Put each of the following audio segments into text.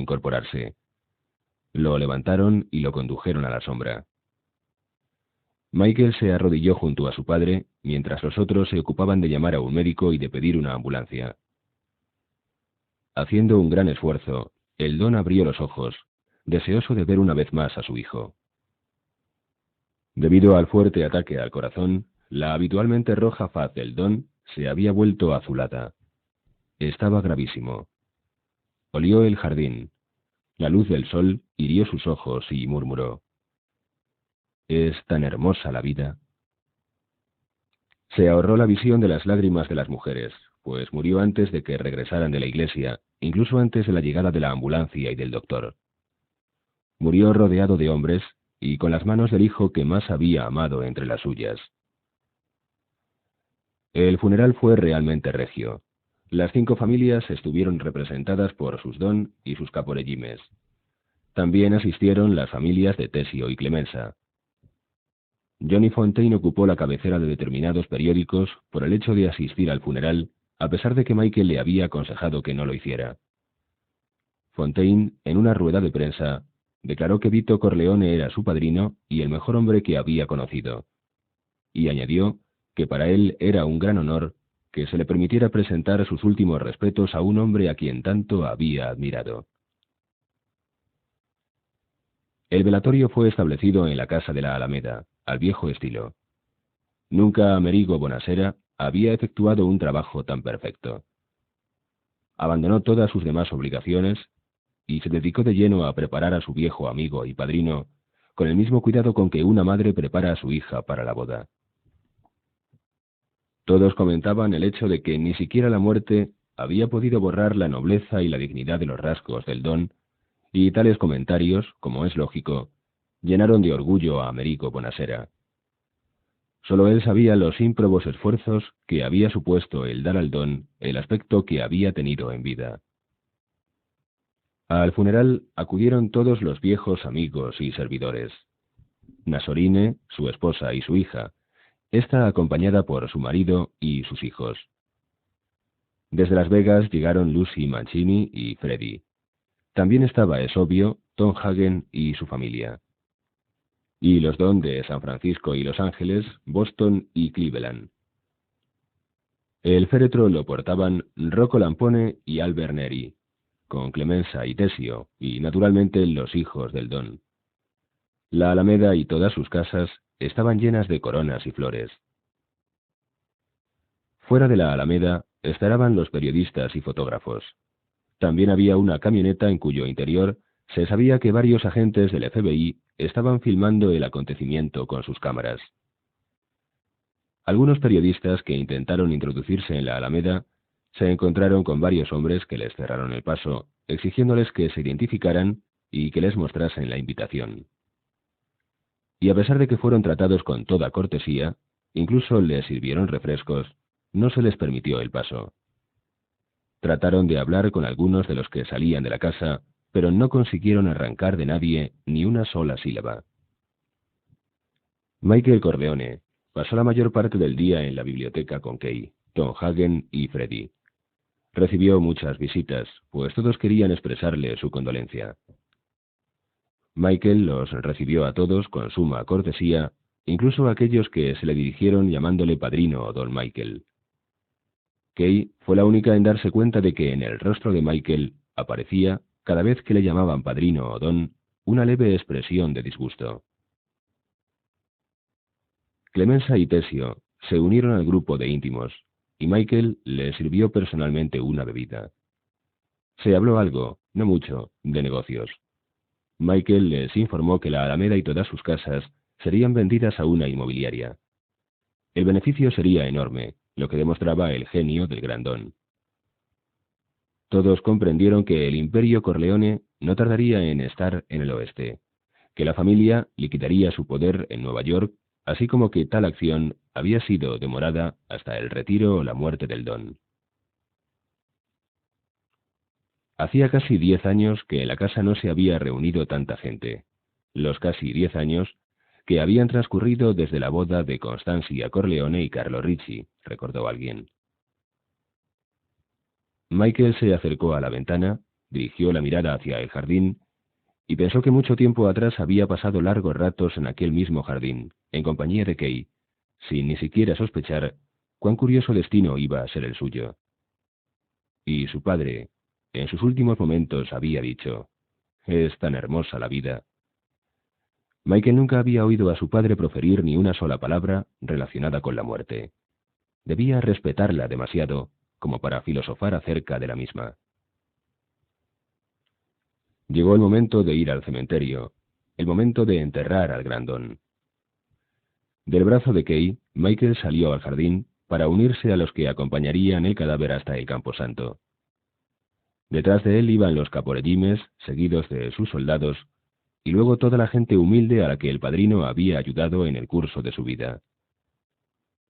incorporarse. Lo levantaron y lo condujeron a la sombra. Michael se arrodilló junto a su padre, mientras los otros se ocupaban de llamar a un médico y de pedir una ambulancia. Haciendo un gran esfuerzo, el don abrió los ojos, deseoso de ver una vez más a su hijo. Debido al fuerte ataque al corazón, la habitualmente roja faz del don se había vuelto azulada. Estaba gravísimo. Olió el jardín. La luz del sol hirió sus ojos y murmuró: «¿Es tan hermosa la vida?». Se ahorró la visión de las lágrimas de las mujeres, pues murió antes de que regresaran de la iglesia, incluso antes de la llegada de la ambulancia y del doctor. Murió rodeado de hombres y con las manos del hijo que más había amado entre las suyas. El funeral fue realmente regio. Las 5 familias estuvieron representadas por sus don y sus caporegimes. También asistieron las familias de Tessio y Clemenza. Johnny Fontaine ocupó la cabecera de determinados periódicos por el hecho de asistir al funeral, a pesar de que Michael le había aconsejado que no lo hiciera. Fontaine, en una rueda de prensa, declaró que Vito Corleone era su padrino y el mejor hombre que había conocido, y añadió que para él era un gran honor que se le permitiera presentar sus últimos respetos a un hombre a quien tanto había admirado. El velatorio fue establecido en la casa de la Alameda, al viejo estilo. Nunca Amerigo Bonasera había efectuado un trabajo tan perfecto. Abandonó todas sus demás obligaciones y se dedicó de lleno a preparar a su viejo amigo y padrino con el mismo cuidado con que una madre prepara a su hija para la boda. Todos comentaban el hecho de que ni siquiera la muerte había podido borrar la nobleza y la dignidad de los rasgos del don, y tales comentarios, como es lógico, llenaron de orgullo a Amerigo Bonasera. Solo él sabía los ímprobos esfuerzos que había supuesto el dar al don el aspecto que había tenido en vida. Al funeral acudieron todos los viejos amigos y servidores. Nasorine, su esposa y su hija, esta acompañada por su marido y sus hijos. Desde Las Vegas llegaron Lucy Mancini y Freddy. También estaba, es obvio, Tom Hagen y su familia. Y los don de San Francisco y Los Ángeles, Boston y Cleveland. El féretro lo portaban Rocco Lampone y Albert Neri, con Clemenza y Tessio, y naturalmente los hijos del don. La Alameda y todas sus casas estaban llenas de coronas y flores. Fuera de la Alameda esperaban los periodistas y fotógrafos. También había una camioneta en cuyo interior se sabía que varios agentes del FBI estaban filmando el acontecimiento con sus cámaras. Algunos periodistas que intentaron introducirse en la Alameda se encontraron con varios hombres que les cerraron el paso, exigiéndoles que se identificaran y que les mostrasen la invitación. Y a pesar de que fueron tratados con toda cortesía, incluso les sirvieron refrescos, no se les permitió el paso. Trataron de hablar con algunos de los que salían de la casa, pero no consiguieron arrancar de nadie ni una sola sílaba. Michael Corleone pasó la mayor parte del día en la biblioteca con Kay, Tom Hagen y Freddy. Recibió muchas visitas, pues todos querían expresarle su condolencia. Michael los recibió a todos con suma cortesía, incluso a aquellos que se le dirigieron llamándole padrino o don Michael. Kay fue la única en darse cuenta de que en el rostro de Michael aparecía, cada vez que le llamaban padrino o don, una leve expresión de disgusto. Clemenza y Tessio se unieron al grupo de íntimos, y Michael les sirvió personalmente una bebida. Se habló algo, no mucho, de negocios. Michael les informó que la Alameda y todas sus casas serían vendidas a una inmobiliaria. El beneficio sería enorme, lo que demostraba el genio del gran don. Todos comprendieron que el imperio Corleone no tardaría en estar en el oeste, que la familia liquidaría su poder en Nueva York, así como que tal acción había sido demorada hasta el retiro o la muerte del don. Hacía casi 10 años que en la casa no se había reunido tanta gente. Los casi 10 años que habían transcurrido desde la boda de Constancia Corleone y Carlo Ricci, recordó alguien. Michael se acercó a la ventana, dirigió la mirada hacia el jardín y pensó que mucho tiempo atrás había pasado largos ratos en aquel mismo jardín, en compañía de Kay, sin ni siquiera sospechar cuán curioso destino iba a ser el suyo. Y su padre, en sus últimos momentos, había dicho: «Es tan hermosa la vida». Michael nunca había oído a su padre proferir ni una sola palabra relacionada con la muerte. Debía respetarla demasiado como para filosofar acerca de la misma. Llegó el momento de ir al cementerio, el momento de enterrar al gran don. Del brazo de Kay, Michael salió al jardín para unirse a los que acompañarían el cadáver hasta el camposanto. Detrás de él iban los caporellimes, seguidos de sus soldados, y luego toda la gente humilde a la que el padrino había ayudado en el curso de su vida.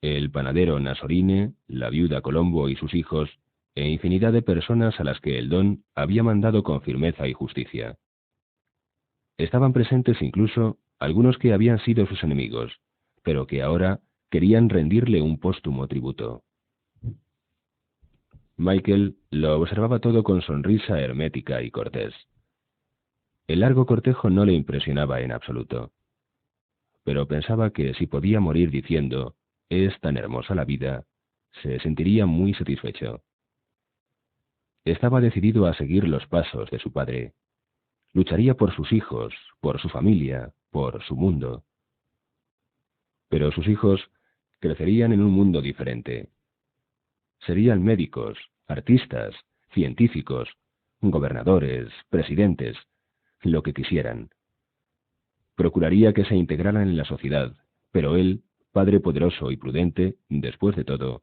El panadero Nasorine, la viuda Colombo y sus hijos, e infinidad de personas a las que el don había mandado con firmeza y justicia. Estaban presentes incluso algunos que habían sido sus enemigos, pero que ahora querían rendirle un póstumo tributo. Michael lo observaba todo con sonrisa hermética y cortés. El largo cortejo no le impresionaba en absoluto, pero pensaba que si podía morir diciendo «es tan hermosa la vida», se sentiría muy satisfecho. Estaba decidido a seguir los pasos de su padre. Lucharía por sus hijos, por su familia, por su mundo. Pero sus hijos crecerían en un mundo diferente. Serían médicos, artistas, científicos, gobernadores, presidentes, lo que quisieran. Procuraría que se integraran en la sociedad, pero él, padre poderoso y prudente, después de todo,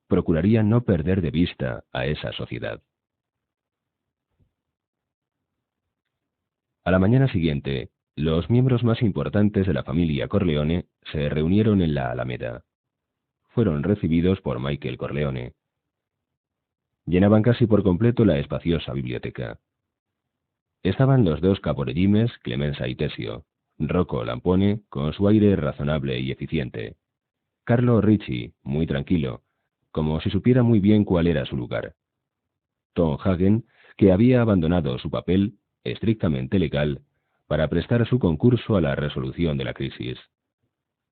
procuraría no perder de vista a esa sociedad. A la mañana siguiente, los miembros más importantes de la familia Corleone se reunieron en la Alameda. Fueron recibidos por Michael Corleone. Llenaban casi por completo la espaciosa biblioteca. Estaban los dos caporellimes, Clemenza y Tesio, Rocco Lampone, con su aire razonable y eficiente, Carlo Ricci, muy tranquilo, como si supiera muy bien cuál era su lugar, Tom Hagen, que había abandonado su papel, estrictamente legal, para prestar su concurso a la resolución de la crisis,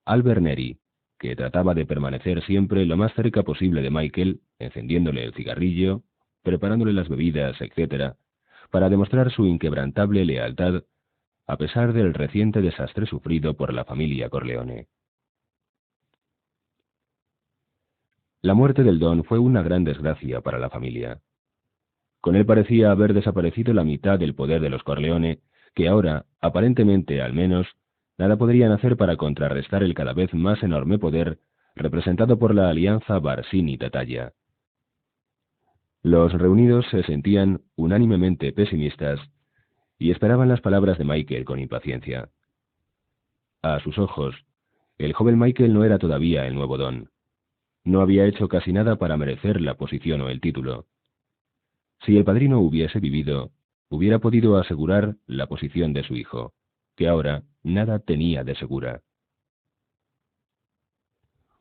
Albert Neri, que trataba de permanecer siempre lo más cerca posible de Michael, encendiéndole el cigarrillo, preparándole las bebidas, etc., para demostrar su inquebrantable lealtad a pesar del reciente desastre sufrido por la familia Corleone. La muerte del don fue una gran desgracia para la familia. Con él parecía haber desaparecido la mitad del poder de los Corleone, que ahora, aparentemente al menos, nada podrían hacer para contrarrestar el cada vez más enorme poder representado por la alianza Barsini-Tataglia. Los reunidos se sentían unánimemente pesimistas y esperaban las palabras de Michael con impaciencia. A sus ojos, el joven Michael no era todavía el nuevo don. No había hecho casi nada para merecer la posición o el título. Si el padrino hubiese vivido, hubiera podido asegurar la posición de su hijo, que ahora nada tenía de segura.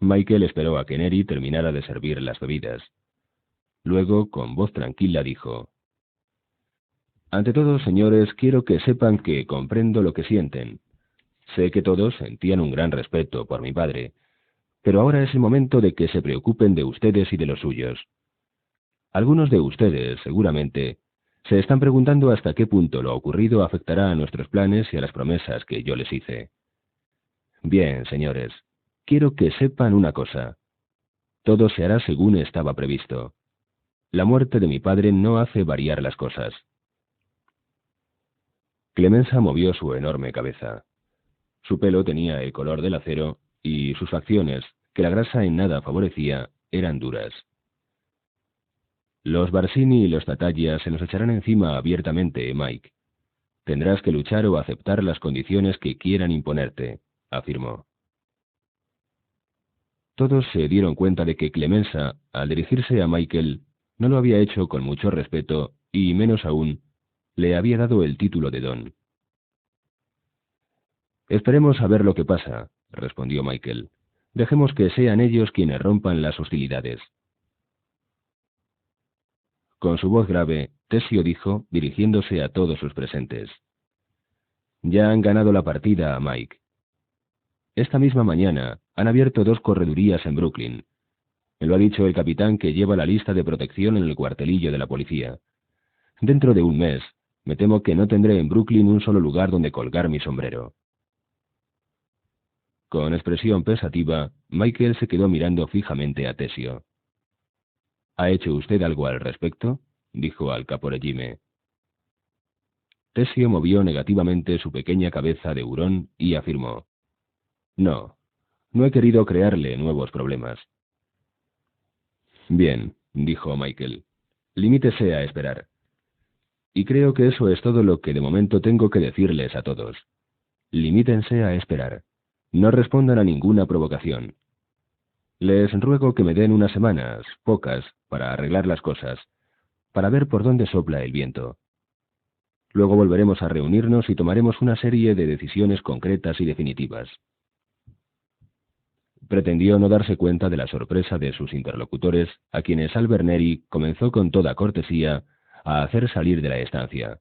Michael esperó a que Neri terminara de servir las bebidas. Luego, con voz tranquila, dijo: «Ante todo, señores, quiero que sepan que comprendo lo que sienten. Sé que todos sentían un gran respeto por mi padre, pero ahora es el momento de que se preocupen de ustedes y de los suyos. Algunos de ustedes, seguramente, se están preguntando hasta qué punto lo ocurrido afectará a nuestros planes y a las promesas que yo les hice. Bien, señores, quiero que sepan una cosa. Todo se hará según estaba previsto. La muerte de mi padre no hace variar las cosas». Clemenza movió su enorme cabeza. Su pelo tenía el color del acero y sus facciones, que la grasa en nada favorecía, eran duras. «Los Barsini y los Tataglia se nos echarán encima abiertamente, Mike. Tendrás que luchar o aceptar las condiciones que quieran imponerte», afirmó. Todos se dieron cuenta de que Clemenza, al dirigirse a Michael, no lo había hecho con mucho respeto y, menos aún, le había dado el título de don. «Esperemos a ver lo que pasa», respondió Michael. «Dejemos que sean ellos quienes rompan las hostilidades». Con su voz grave, Tesio dijo, dirigiéndose a todos sus presentes: «Ya han ganado la partida a Mike. Esta misma mañana han abierto 2 corredurías en Brooklyn. Me lo ha dicho el capitán que lleva la lista de protección en el cuartelillo de la policía. Dentro de un mes, me temo que no tendré en Brooklyn un solo lugar donde colgar mi sombrero». Con expresión pensativa, Michael se quedó mirando fijamente a Tesio. «¿Ha hecho usted algo al respecto?», dijo al caporegime. Tesio movió negativamente su pequeña cabeza de hurón y afirmó: «No, no he querido crearle nuevos problemas». «Bien», dijo Michael, «limítese a esperar. Y creo que eso es todo lo que de momento tengo que decirles a todos. Limítense a esperar. No respondan a ninguna provocación. Les ruego que me den unas semanas, pocas, para arreglar las cosas, para ver por dónde sopla el viento. Luego volveremos a reunirnos y tomaremos una serie de decisiones concretas y definitivas». Pretendió no darse cuenta de la sorpresa de sus interlocutores, a quienes Albert Neri comenzó con toda cortesía a hacer salir de la estancia.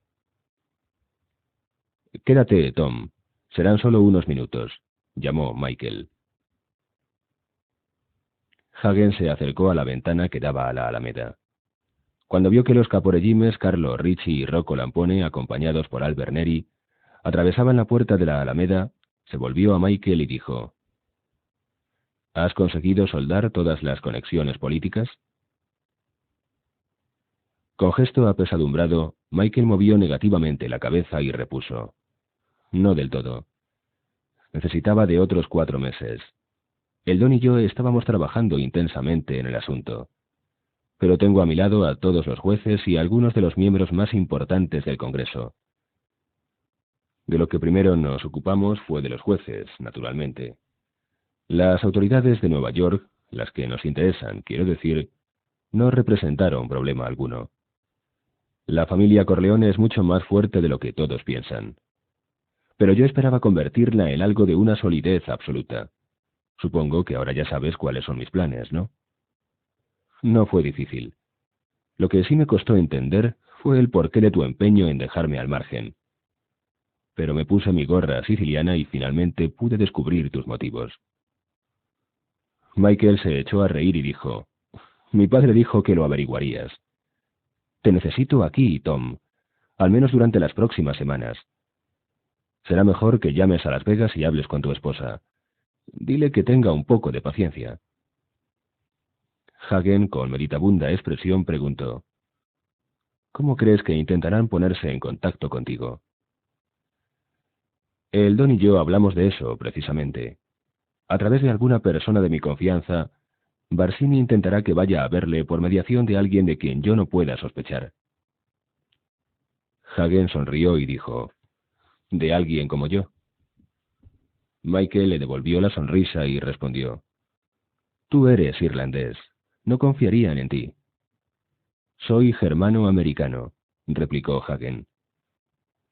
«Quédate, Tom. Serán solo unos minutos», llamó Michael. Hagen se acercó a la ventana que daba a la alameda. Cuando vio que los caporegimes Carlo Ricci y Rocco Lampone, acompañados por Albert Neri, atravesaban la puerta de la alameda, se volvió a Michael y dijo: «¿Has conseguido soldar todas las conexiones políticas?». Con gesto apesadumbrado, Michael movió negativamente la cabeza y repuso: «No del todo. Necesitaba de otros 4 meses. El Don y yo estábamos trabajando intensamente en el asunto. Pero tengo a mi lado a todos los jueces y a algunos de los miembros más importantes del Congreso. De lo que primero nos ocupamos fue de los jueces, naturalmente. Las autoridades de Nueva York, las que nos interesan, quiero decir, no representaron problema alguno. La familia Corleone es mucho más fuerte de lo que todos piensan. Pero yo esperaba convertirla en algo de una solidez absoluta. Supongo que ahora ya sabes cuáles son mis planes, ¿no?». No fue difícil. Lo que sí me costó entender fue el porqué de tu empeño en dejarme al margen. Pero me puse mi gorra siciliana y finalmente pude descubrir tus motivos. Michael se echó a reír y dijo: «Mi padre dijo que lo averiguarías. Te necesito aquí, Tom, al menos durante las próximas semanas. Será mejor que llames a Las Vegas y hables con tu esposa. Dile que tenga un poco de paciencia». Hagen, con meditabunda expresión, preguntó: «¿Cómo crees que intentarán ponerse en contacto contigo?». «El Don y yo hablamos de eso, precisamente. A través de alguna persona de mi confianza, Barsini intentará que vaya a verle por mediación de alguien de quien yo no pueda sospechar». Hagen sonrió y dijo: «¿De alguien como yo?». Michael le devolvió la sonrisa y respondió: «Tú eres irlandés. No confiarían en ti». «Soy germano-americano», replicó Hagen.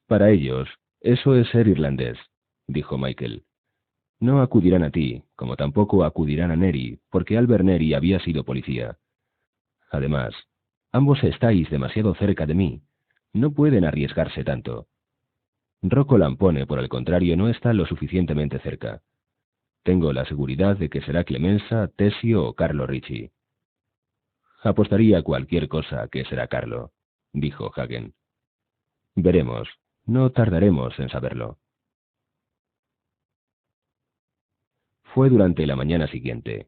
«Para ellos, eso es ser irlandés», dijo Michael. «No acudirán a ti, como tampoco acudirán a Neri, porque Albert Neri había sido policía. Además, ambos estáis demasiado cerca de mí. No pueden arriesgarse tanto. Rocco Lampone, por el contrario, no está lo suficientemente cerca. Tengo la seguridad de que será Clemenza, Tesio o Carlo Ricci». «Apostaría cualquier cosa que será Carlo», dijo Hagen. «Veremos. No tardaremos en saberlo». Fue durante la mañana siguiente.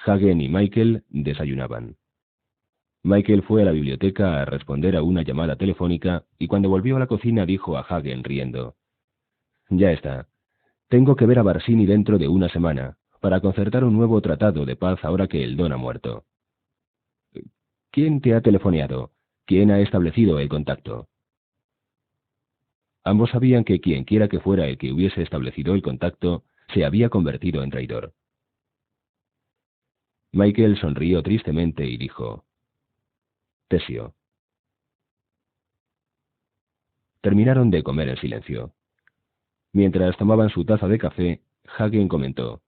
Hagen y Michael desayunaban. Michael fue a la biblioteca a responder a una llamada telefónica y cuando volvió a la cocina dijo a Hagen riendo: «Ya está. Tengo que ver a Barsini dentro de una semana, para concertar un nuevo tratado de paz ahora que el Don ha muerto». «¿Quién te ha telefoneado? ¿Quién ha establecido el contacto?». Ambos sabían que quienquiera que fuera el que hubiese establecido el contacto se había convertido en traidor. Michael sonrió tristemente y dijo: «Tesio». Terminaron de comer en silencio. Mientras tomaban su taza de café, Hagen comentó: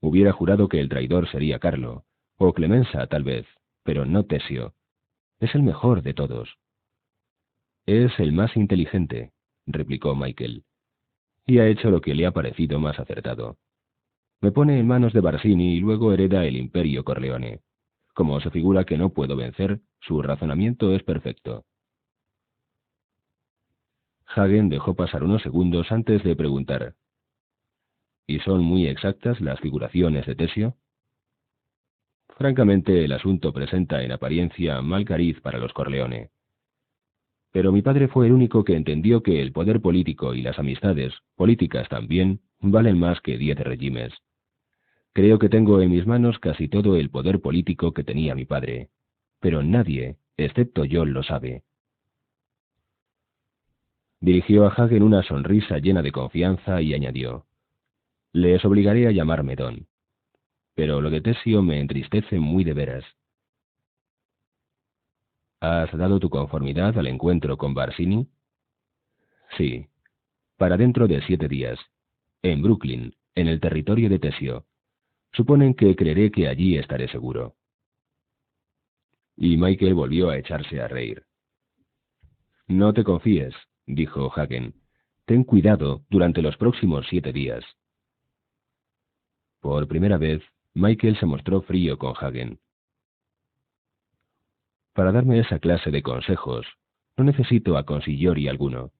«Hubiera jurado que el traidor sería Carlo, o Clemenza tal vez, pero no Tesio. Es el mejor de todos. Es el más inteligente, replicó Michael, y ha hecho lo que le ha parecido más acertado. Me pone en manos de Barsini y luego hereda el Imperio Corleone. Como se figura que no puedo vencer, su razonamiento es perfecto. Hagen dejó pasar unos segundos antes de preguntar. ¿Y son muy exactas las figuraciones de Tesio? Francamente, el asunto presenta en apariencia mal cariz para los Corleone. Pero mi padre fue el único que entendió que el poder político y las amistades, políticas también, valen más que 10 regímenes. Creo que tengo en mis manos casi todo el poder político que tenía mi padre, pero nadie, excepto yo, lo sabe. Dirigió a Hagen una sonrisa llena de confianza y añadió: Les obligaré a llamarme Don. Pero lo de Tesio me entristece muy de veras. ¿Has dado tu conformidad al encuentro con Barsini? Sí, para dentro de 7 días, en Brooklyn, en el territorio de Tesio. Suponen que creeré que allí estaré seguro. Y Michael volvió a echarse a reír. No te confíes, dijo Hagen. Ten cuidado durante los próximos 7 días. Por primera vez, Michael se mostró frío con Hagen. Para darme esa clase de consejos, no necesito a consigliori alguno.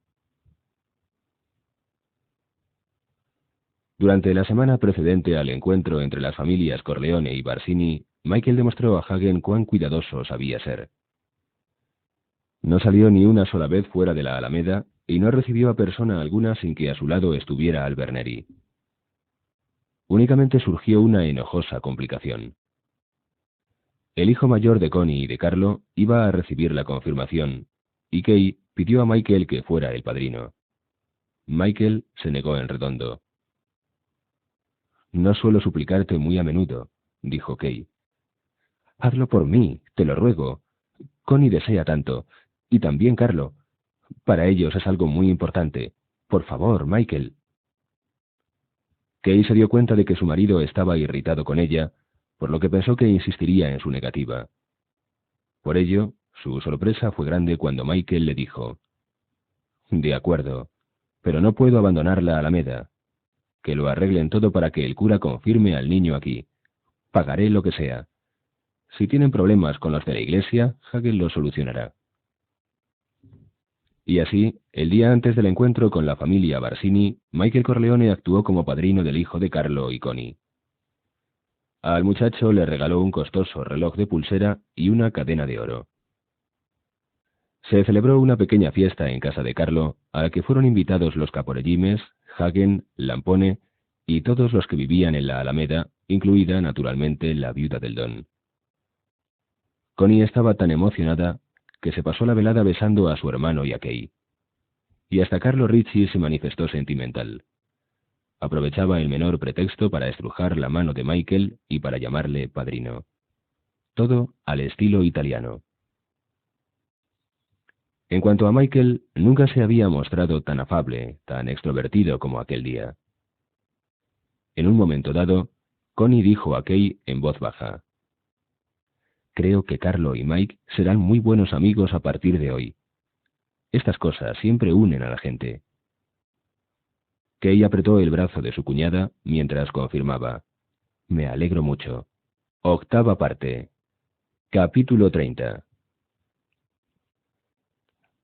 Durante la semana precedente al encuentro entre las familias Corleone y Barsini, Michael demostró a Hagen cuán cuidadoso sabía ser. No salió ni una sola vez fuera de la Alameda y no recibió a persona alguna sin que a su lado estuviera Albert Neri. Únicamente surgió una enojosa complicación. El hijo mayor de Connie y de Carlo iba a recibir la confirmación, y Kay pidió a Michael que fuera el padrino. Michael se negó en redondo. No suelo suplicarte muy a menudo, dijo Kay. Hazlo por mí, te lo ruego. Connie desea tanto, y también Carlo. Para ellos es algo muy importante. Por favor, Michael. Kay se dio cuenta de que su marido estaba irritado con ella, por lo que pensó que insistiría en su negativa. Por ello, su sorpresa fue grande cuando Michael le dijo: De acuerdo, pero no puedo abandonar la Alameda. Que lo arreglen todo para que el cura confirme al niño aquí. Pagaré lo que sea. Si tienen problemas con los de la iglesia, Hagen los solucionará. Y así, el día antes del encuentro con la familia Barsini, Michael Corleone actuó como padrino del hijo de Carlo y Connie. Al muchacho le regaló un costoso reloj de pulsera y una cadena de oro. Se celebró una pequeña fiesta en casa de Carlo, a la que fueron invitados los caporellimes, Hagen, Lampone y todos los que vivían en la Alameda, incluida, naturalmente, la viuda del don. Connie estaba tan emocionada que se pasó la velada besando a su hermano y a Kay. Y hasta Carlo Ricci se manifestó sentimental. Aprovechaba el menor pretexto para estrujar la mano de Michael y para llamarle padrino. Todo al estilo italiano. En cuanto a Michael, nunca se había mostrado tan afable, tan extrovertido como aquel día. En un momento dado, Connie dijo a Kay en voz baja: Creo que Carlo y Mike serán muy buenos amigos a partir de hoy. Estas cosas siempre unen a la gente. Kay apretó el brazo de su cuñada mientras confirmaba: Me alegro mucho. Octava parte. Capítulo 30.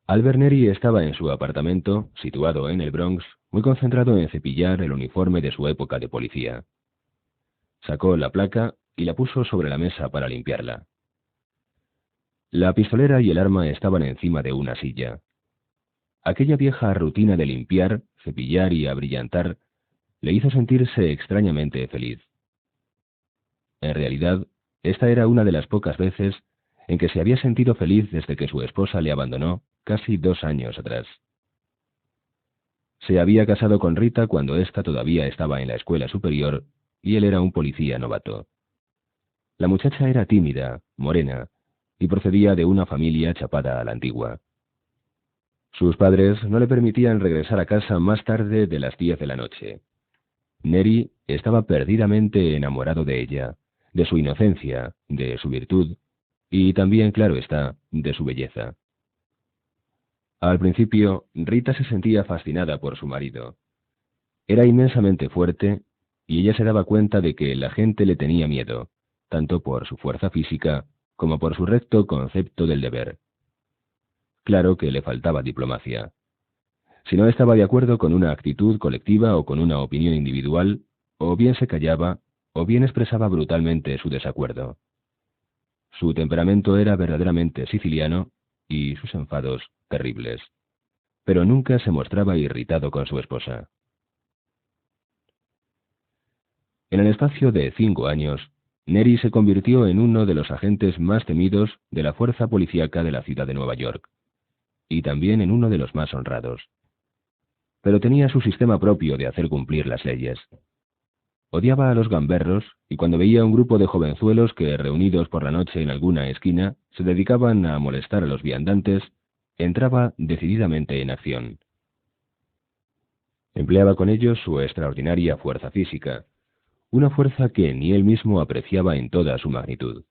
Albert Neri estaba en su apartamento, situado en el Bronx, muy concentrado en cepillar el uniforme de su época de policía. Sacó la placa y la puso sobre la mesa para limpiarla. La pistolera y el arma estaban encima de una silla. Aquella vieja rutina de limpiar, cepillar y abrillantar le hizo sentirse extrañamente feliz. En realidad, esta era una de las pocas veces en que se había sentido feliz desde que su esposa le abandonó casi 2 años atrás. Se había casado con Rita cuando ésta todavía estaba en la escuela superior y él era un policía novato. La muchacha era tímida, morena, y procedía de una familia chapada a la antigua. Sus padres no le permitían regresar a casa más tarde de las 10 de la noche. Neri estaba perdidamente enamorado de ella, de su inocencia, de su virtud, y también, claro está, de su belleza. Al principio, Rita se sentía fascinada por su marido. Era inmensamente fuerte, y ella se daba cuenta de que la gente le tenía miedo, tanto por su fuerza física como por su recto concepto del deber. Claro que le faltaba diplomacia. Si no estaba de acuerdo con una actitud colectiva o con una opinión individual, o bien se callaba, o bien expresaba brutalmente su desacuerdo. Su temperamento era verdaderamente siciliano y sus enfados terribles. Pero nunca se mostraba irritado con su esposa. En el espacio de 5 años, Neri se convirtió en uno de los agentes más temidos de la fuerza policíaca de la ciudad de Nueva York, y también en uno de los más honrados. Pero tenía su sistema propio de hacer cumplir las leyes. Odiaba a los gamberros, y cuando veía un grupo de jovenzuelos que, reunidos por la noche en alguna esquina, se dedicaban a molestar a los viandantes, entraba decididamente en acción. Empleaba con ellos su extraordinaria fuerza física, una fuerza que ni él mismo apreciaba en toda su magnitud.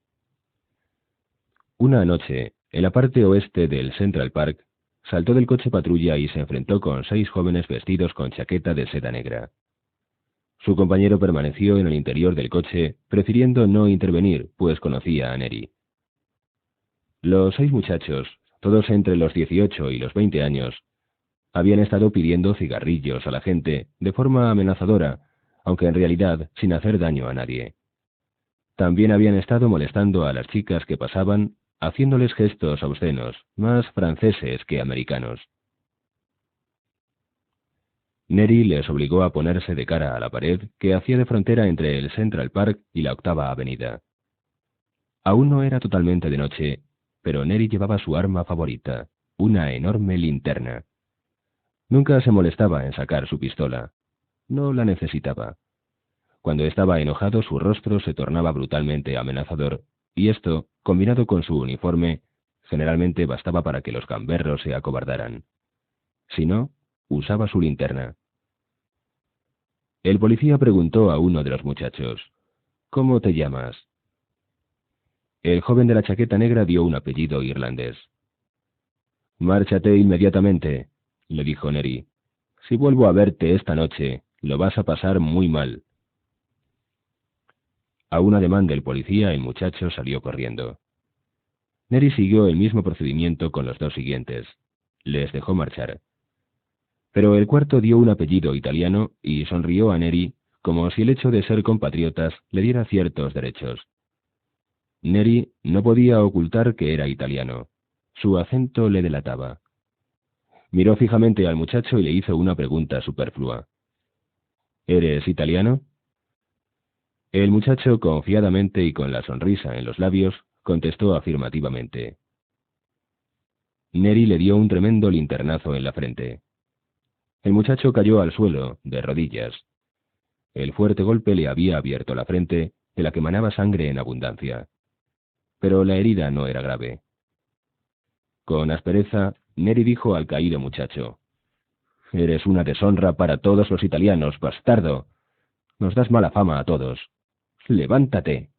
Una noche, en la parte oeste del Central Park, saltó del coche patrulla y se enfrentó con 6 jóvenes vestidos con chaqueta de seda negra. Su compañero permaneció en el interior del coche, prefiriendo no intervenir, pues conocía a Neri. Los 6 muchachos, todos entre los 18 y los 20 años, habían estado pidiendo cigarrillos a la gente de forma amenazadora, aunque en realidad sin hacer daño a nadie. También habían estado molestando a las chicas que pasaban, haciéndoles gestos obscenos, más franceses que americanos. Neri les obligó a ponerse de cara a la pared que hacía de frontera entre el Central Park y la 8ª Avenida. Aún no era totalmente de noche, pero Neri llevaba su arma favorita, una enorme linterna. Nunca se molestaba en sacar su pistola. No la necesitaba. Cuando estaba enojado, su rostro se tornaba brutalmente amenazador, y esto, combinado con su uniforme, generalmente bastaba para que los gamberros se acobardaran. Si no, usaba su linterna. El policía preguntó a uno de los muchachos, «¿Cómo te llamas?». El joven de la chaqueta negra dio un apellido irlandés. «Márchate inmediatamente», le dijo Neri. «Si vuelvo a verte esta noche, lo vas a pasar muy mal». A un ademán del policía, el muchacho salió corriendo. Neri siguió el mismo procedimiento con los 2 siguientes. Les dejó marchar. Pero el cuarto dio un apellido italiano y sonrió a Neri como si el hecho de ser compatriotas le diera ciertos derechos. Neri no podía ocultar que era italiano. Su acento le delataba. Miró fijamente al muchacho y le hizo una pregunta superflua. «¿Eres italiano?». El muchacho, confiadamente y con la sonrisa en los labios, contestó afirmativamente. Neri le dio un tremendo linternazo en la frente. El muchacho cayó al suelo, de rodillas. El fuerte golpe le había abierto la frente, de la que manaba sangre en abundancia. Pero la herida no era grave. Con aspereza, Neri dijo al caído muchacho, «Eres una deshonra para todos los italianos, bastardo. Nos das mala fama a todos. ¡Levántate!».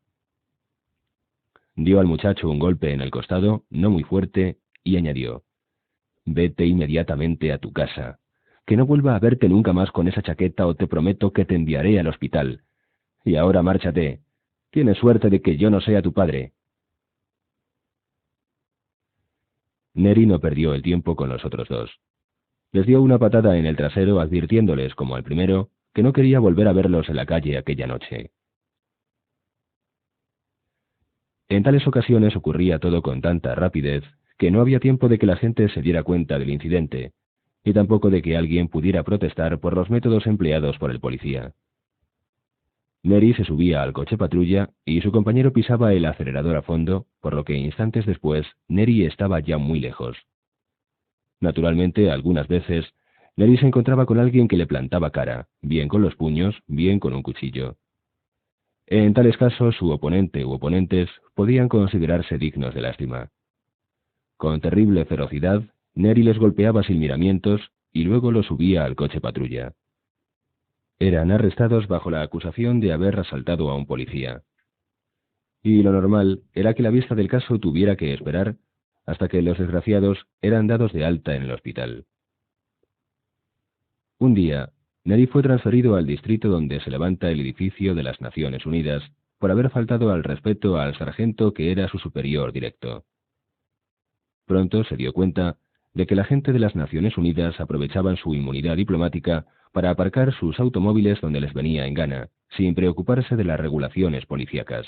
Dio al muchacho un golpe en el costado, no muy fuerte, y añadió, «Vete inmediatamente a tu casa. Que no vuelva a verte nunca más con esa chaqueta o te prometo que te enviaré al hospital. Y ahora márchate. Tienes suerte de que yo no sea tu padre». Neri no perdió el tiempo con los otros 2. Les dio una patada en el trasero advirtiéndoles, como al primero, que no quería volver a verlos en la calle aquella noche. En tales ocasiones ocurría todo con tanta rapidez que no había tiempo de que la gente se diera cuenta del incidente, y tampoco de que alguien pudiera protestar por los métodos empleados por el policía. Neri se subía al coche patrulla y su compañero pisaba el acelerador a fondo, por lo que instantes después Neri estaba ya muy lejos. Naturalmente, algunas veces, Neri se encontraba con alguien que le plantaba cara, bien con los puños, bien con un cuchillo. En tales casos, su oponente u oponentes podían considerarse dignos de lástima. Con terrible ferocidad, Neri les golpeaba sin miramientos y luego los subía al coche patrulla. Eran arrestados bajo la acusación de haber asaltado a un policía. y lo normal era que la vista del caso tuviera que esperar hasta que los desgraciados eran dados de alta en el hospital. Un día, Neri fue transferido al distrito donde se levanta el edificio de las Naciones Unidas por haber faltado al respeto al sargento que era su superior directo. Pronto se dio cuenta de que la gente de las Naciones Unidas aprovechaban su inmunidad diplomática para aparcar sus automóviles donde les venía en gana, sin preocuparse de las regulaciones policíacas.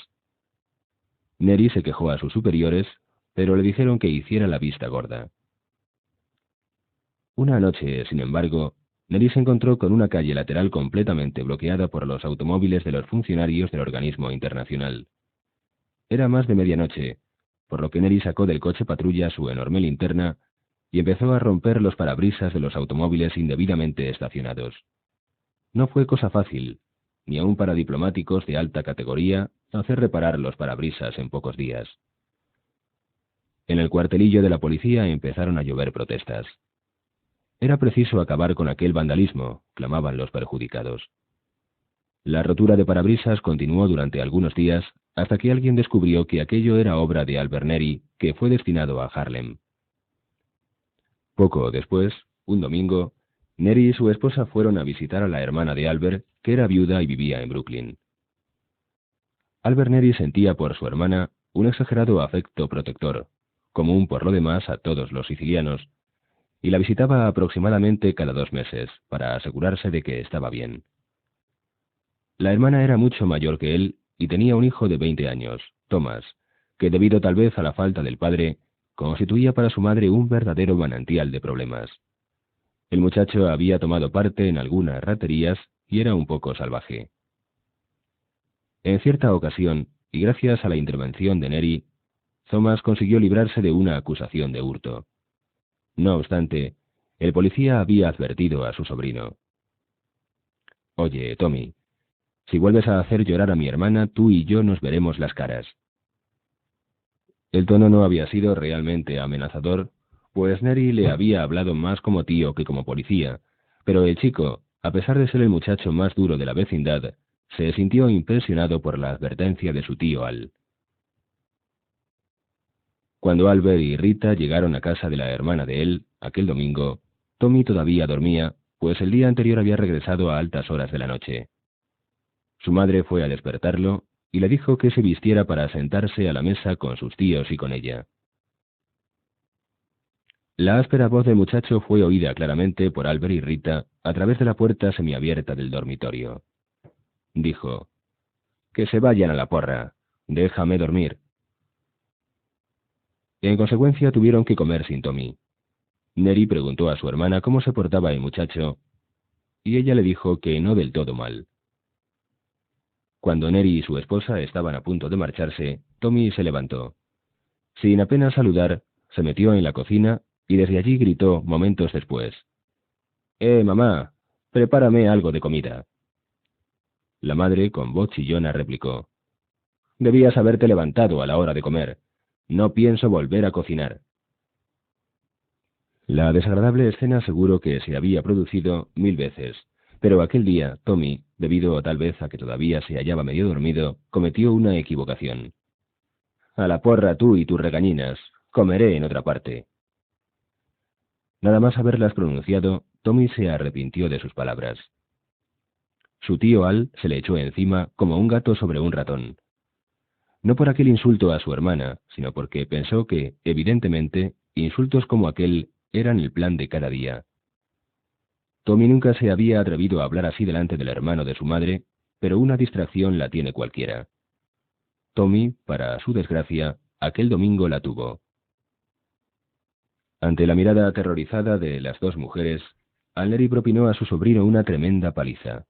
Neri se quejó a sus superiores, pero le dijeron que hiciera la vista gorda. Una noche, sin embargo, Neri se encontró con una calle lateral completamente bloqueada por los automóviles de los funcionarios del organismo internacional. Era más de medianoche, por lo que Neri sacó del coche patrulla su enorme linterna y empezó a romper los parabrisas de los automóviles indebidamente estacionados. No fue cosa fácil, ni aun para diplomáticos de alta categoría, hacer reparar los parabrisas en pocos días. En el cuartelillo de la policía empezaron a llover protestas. Era preciso acabar con aquel vandalismo, clamaban los perjudicados. La rotura de parabrisas continuó durante algunos días hasta que alguien descubrió que aquello era obra de Albert Neri, que fue destinado a Harlem. Poco después, un domingo, Neri y su esposa fueron a visitar a la hermana de Albert, que era viuda y vivía en Brooklyn. Albert Neri sentía por su hermana un exagerado afecto protector, común por lo demás a todos los sicilianos, y la visitaba aproximadamente cada 2 meses, para asegurarse de que estaba bien. La hermana era mucho mayor que él y tenía un hijo de 20 años, Thomas, que debido tal vez a la falta del padre, constituía para su madre un verdadero manantial de problemas. El muchacho había tomado parte en algunas raterías y era un poco salvaje. En cierta ocasión, y gracias a la intervención de Neri, Thomas consiguió librarse de una acusación de hurto. No obstante, el policía había advertido a su sobrino. «Oye, Tommy, si vuelves a hacer llorar a mi hermana, tú y yo nos veremos las caras». El tono no había sido realmente amenazador, pues Neri le había hablado más como tío que como policía, pero el chico, a pesar de ser el muchacho más duro de la vecindad, se sintió impresionado por la advertencia de su tío Al. Cuando Albert y Rita llegaron a casa de la hermana de él, aquel domingo, Tommy todavía dormía, pues el día anterior había regresado a altas horas de la noche. Su madre fue a despertarlo y le dijo que se vistiera para sentarse a la mesa con sus tíos y con ella. La áspera voz del muchacho fue oída claramente por Albert y Rita a través de la puerta semiabierta del dormitorio. Dijo: «Que se vayan a la porra, déjame dormir». En consecuencia tuvieron que comer sin Tommy. Neri preguntó a su hermana cómo se portaba el muchacho, y ella le dijo que no del todo mal. Cuando Neri y su esposa estaban a punto de marcharse, Tommy se levantó. Sin apenas saludar, se metió en la cocina y desde allí gritó momentos después: mamá, prepárame algo de comida». La madre, con voz chillona, replicó: «Debías haberte levantado a la hora de comer. No pienso volver a cocinar». La desagradable escena seguro que se había producido 1000 veces, pero aquel día Tommy, debido tal vez a que todavía se hallaba medio dormido, cometió una equivocación. «A la porra tú y tus regañinas, comeré en otra parte». Nada más haberlas pronunciado, Tommy se arrepintió de sus palabras. Su tío Al se le echó encima como un gato sobre un ratón. No por aquel insulto a su hermana, sino porque pensó que, evidentemente, insultos como aquel eran el plan de cada día. Tommy nunca se había atrevido a hablar así delante del hermano de su madre, pero una distracción la tiene cualquiera. Tommy, para su desgracia, aquel domingo la tuvo. Ante la mirada aterrorizada de las dos mujeres, Neri propinó a su sobrino una tremenda paliza.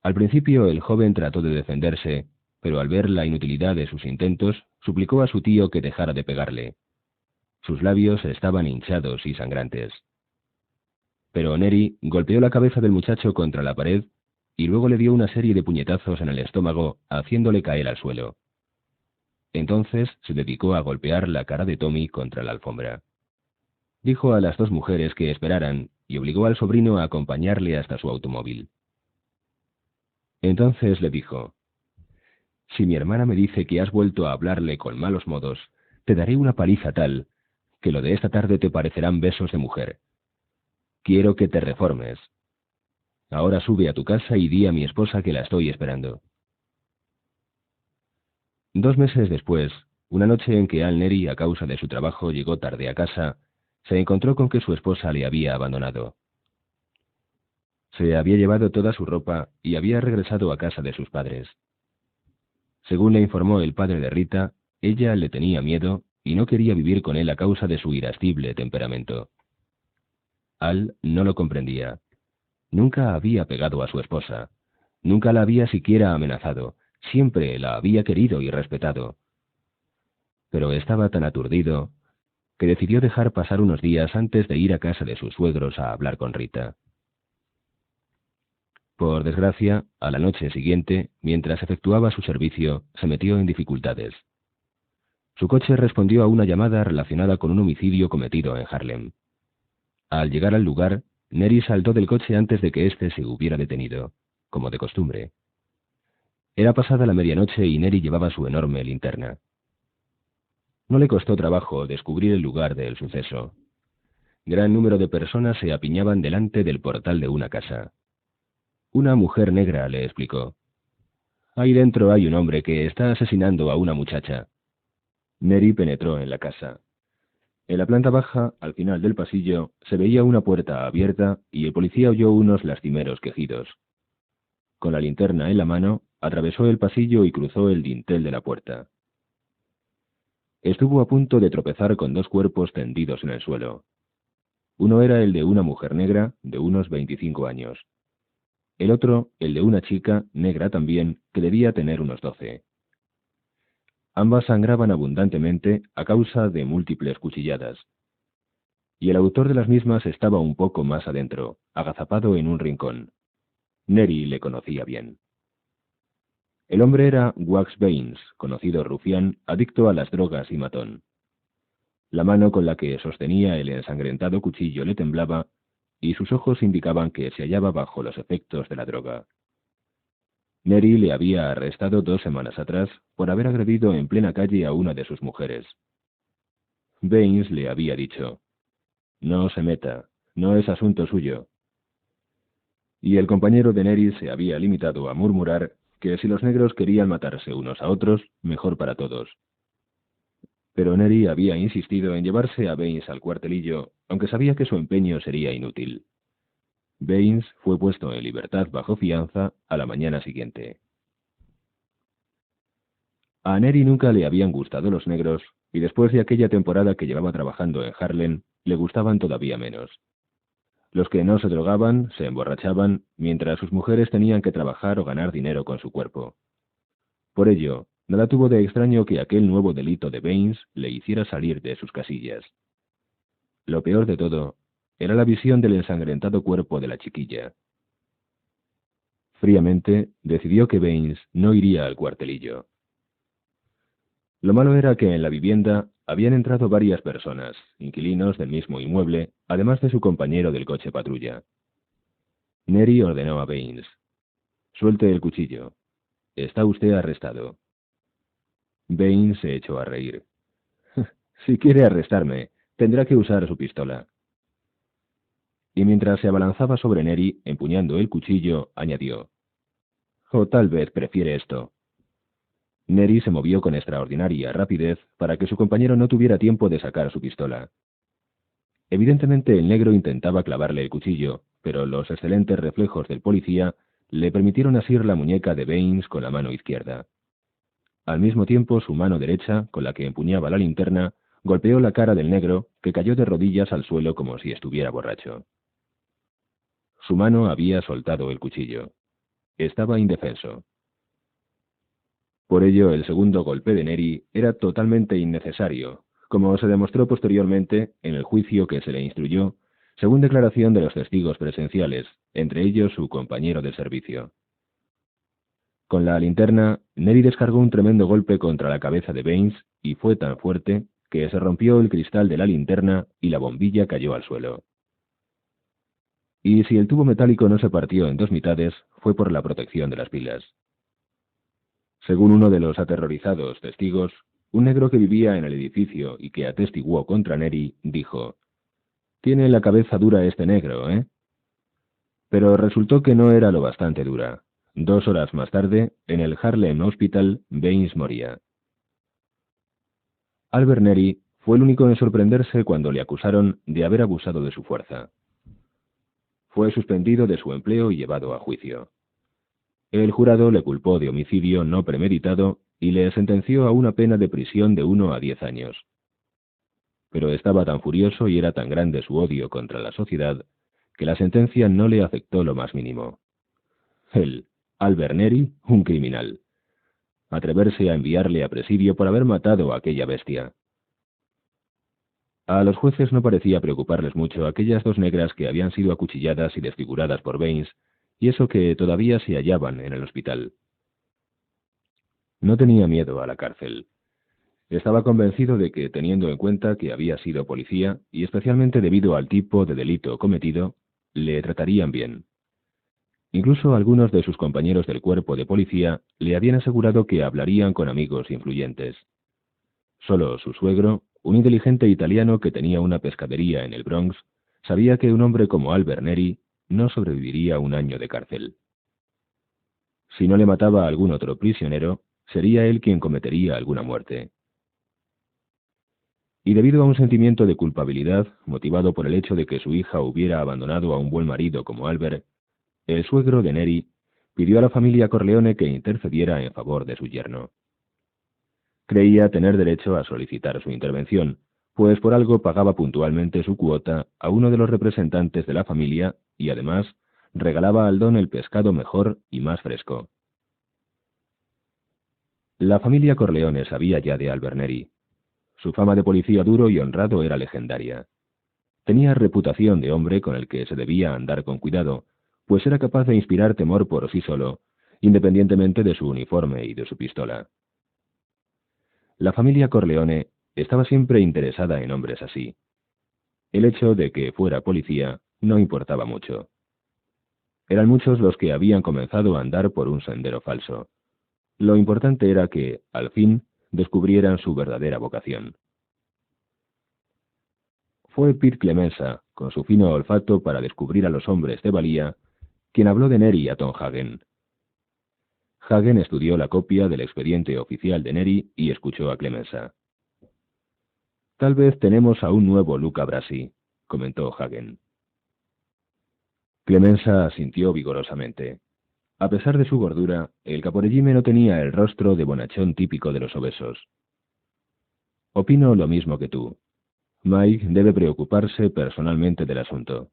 Al principio el joven trató de defenderse, pero al ver la inutilidad de sus intentos, suplicó a su tío que dejara de pegarle. Sus labios estaban hinchados y sangrantes. Pero Neri golpeó la cabeza del muchacho contra la pared y luego le dio una serie de puñetazos en el estómago, haciéndole caer al suelo. Entonces se dedicó a golpear la cara de Tommy contra la alfombra. Dijo a las dos mujeres que esperaran y obligó al sobrino a acompañarle hasta su automóvil. Entonces le dijo: Si mi hermana me dice que has vuelto a hablarle con malos modos, te daré una paliza tal que lo de esta tarde te parecerán besos de mujer. Quiero que te reformes. Ahora sube a tu casa y di a mi esposa que la estoy esperando. 2 meses después, una noche en que Al-Neri, a causa de su trabajo, llegó tarde a casa, se encontró con que su esposa le había abandonado. Se había llevado toda su ropa y había regresado a casa de sus padres. Según le informó el padre de Rita, ella le tenía miedo y no quería vivir con él a causa de su irascible temperamento. Al no lo comprendía. Nunca había pegado a su esposa. Nunca la había siquiera amenazado. Siempre la había querido y respetado. Pero estaba tan aturdido que decidió dejar pasar unos días antes de ir a casa de sus suegros a hablar con Rita. Por desgracia, a la noche siguiente, mientras efectuaba su servicio, se metió en dificultades. Su coche respondió a una llamada relacionada con un homicidio cometido en Harlem. Al llegar al lugar, Neri saltó del coche antes de que éste se hubiera detenido, como de costumbre. Era pasada la medianoche y Neri llevaba su enorme linterna. No le costó trabajo descubrir el lugar del suceso. Gran número de personas se apiñaban delante del portal de una casa. Una mujer negra le explicó: «Ahí dentro hay un hombre que está asesinando a una muchacha». Neri penetró en la casa. En la planta baja, al final del pasillo, se veía una puerta abierta y el policía oyó unos lastimeros quejidos. Con la linterna en la mano, atravesó el pasillo y cruzó el dintel de la puerta. Estuvo a punto de tropezar con 2 cuerpos tendidos en el suelo. Uno era el de una mujer negra de unos 25 años. El otro, el de una chica, negra también, que debía tener unos 12. Ambas sangraban abundantemente a causa de múltiples cuchilladas. Y el autor de las mismas estaba un poco más adentro, agazapado en un rincón. Neri le conocía bien. El hombre era Wax Baines, conocido rufián, adicto a las drogas y matón. La mano con la que sostenía el ensangrentado cuchillo le temblaba y sus ojos indicaban que se hallaba bajo los efectos de la droga. Neri le había arrestado 2 semanas atrás por haber agredido en plena calle a una de sus mujeres. Baines le había dicho: «No se meta, no es asunto suyo». Y el compañero de Neri se había limitado a murmurar que si los negros querían matarse unos a otros, mejor para todos. Pero Neri había insistido en llevarse a Baines al cuartelillo, aunque sabía que su empeño sería inútil. Baines fue puesto en libertad bajo fianza a la mañana siguiente. A Neri nunca le habían gustado los negros, y después de aquella temporada que llevaba trabajando en Harlem, le gustaban todavía menos. Los que no se drogaban, se emborrachaban, mientras sus mujeres tenían que trabajar o ganar dinero con su cuerpo. Por ello, nada tuvo de extraño que aquel nuevo delito de Baines le hiciera salir de sus casillas. Lo peor de todo era la visión del ensangrentado cuerpo de la chiquilla. Fríamente, decidió que Baines no iría al cuartelillo. Lo malo era que en la vivienda habían entrado varias personas, inquilinos del mismo inmueble, además de su compañero del coche patrulla. Neri ordenó a Baines: «Suelte el cuchillo. Está usted arrestado». Baines se echó a reír. «Si quiere arrestarme, tendrá que usar su pistola». Y mientras se abalanzaba sobre Neri, empuñando el cuchillo, añadió: «O tal vez prefiere esto». Neri se movió con extraordinaria rapidez para que su compañero no tuviera tiempo de sacar su pistola. Evidentemente el negro intentaba clavarle el cuchillo, pero los excelentes reflejos del policía le permitieron asir la muñeca de Baines con la mano izquierda. Al mismo tiempo, su mano derecha, con la que empuñaba la linterna, golpeó la cara del negro, que cayó de rodillas al suelo como si estuviera borracho. Su mano había soltado el cuchillo. Estaba indefenso. Por ello, el segundo golpe de Neri era totalmente innecesario, como se demostró posteriormente en el juicio que se le instruyó, según declaración de los testigos presenciales, entre ellos su compañero de servicio. Con la linterna, Neri descargó un tremendo golpe contra la cabeza de Baines y fue tan fuerte que se rompió el cristal de la linterna y la bombilla cayó al suelo. Y si el tubo metálico no se partió en 2 mitades, fue por la protección de las pilas. Según uno de los aterrorizados testigos, un negro que vivía en el edificio y que atestiguó contra Neri dijo: «Tiene la cabeza dura este negro, ¿eh?». Pero resultó que no era lo bastante dura. 2 horas más tarde, en el Harlem Hospital, Baines moría. Albert Neri fue el único en sorprenderse cuando le acusaron de haber abusado de su fuerza. Fue suspendido de su empleo y llevado a juicio. El jurado le culpó de homicidio no premeditado y le sentenció a una pena de prisión de 1 a 10 años. Pero estaba tan furioso y era tan grande su odio contra la sociedad que la sentencia no le afectó lo más mínimo. Él, Albert Neri, un criminal. Atreverse a enviarle a presidio por haber matado a aquella bestia. A los jueces no parecía preocuparles mucho aquellas 2 negras que habían sido acuchilladas y desfiguradas por Baines, y eso que todavía se hallaban en el hospital. No tenía miedo a la cárcel. Estaba convencido de que, teniendo en cuenta que había sido policía, y especialmente debido al tipo de delito cometido, le tratarían bien. Incluso algunos de sus compañeros del cuerpo de policía le habían asegurado que hablarían con amigos influyentes. Solo su suegro, un inteligente italiano que tenía una pescadería en el Bronx, sabía que un hombre como Albert Neri no sobreviviría 1 año de cárcel. Si no le mataba a algún otro prisionero, sería él quien cometería alguna muerte. Y debido a un sentimiento de culpabilidad, motivado por el hecho de que su hija hubiera abandonado a un buen marido como Albert, el suegro de Neri pidió a la familia Corleone que intercediera en favor de su yerno. Creía tener derecho a solicitar su intervención, pues por algo pagaba puntualmente su cuota a uno de los representantes de la familia y además regalaba al don el pescado mejor y más fresco. La familia Corleone sabía ya de Albert Neri. Su fama de policía duro y honrado era legendaria. Tenía reputación de hombre con el que se debía andar con cuidado, pues era capaz de inspirar temor por sí solo, independientemente de su uniforme y de su pistola. La familia Corleone estaba siempre interesada en hombres así. El hecho de que fuera policía no importaba mucho. Eran muchos los que habían comenzado a andar por un sendero falso. Lo importante era que, al fin, descubrieran su verdadera vocación. Fue Pete Clemenza, con su fino olfato para descubrir a los hombres de valía, quien habló de Neri a Tom Hagen. Hagen estudió la copia del expediente oficial de Neri y escuchó a Clemenza. «Tal vez tenemos a un nuevo Luca Brasi», comentó Hagen. Clemenza asintió vigorosamente. A pesar de su gordura, el caporegime no tenía el rostro de bonachón típico de los obesos. «Opino lo mismo que tú. Mike debe preocuparse personalmente del asunto».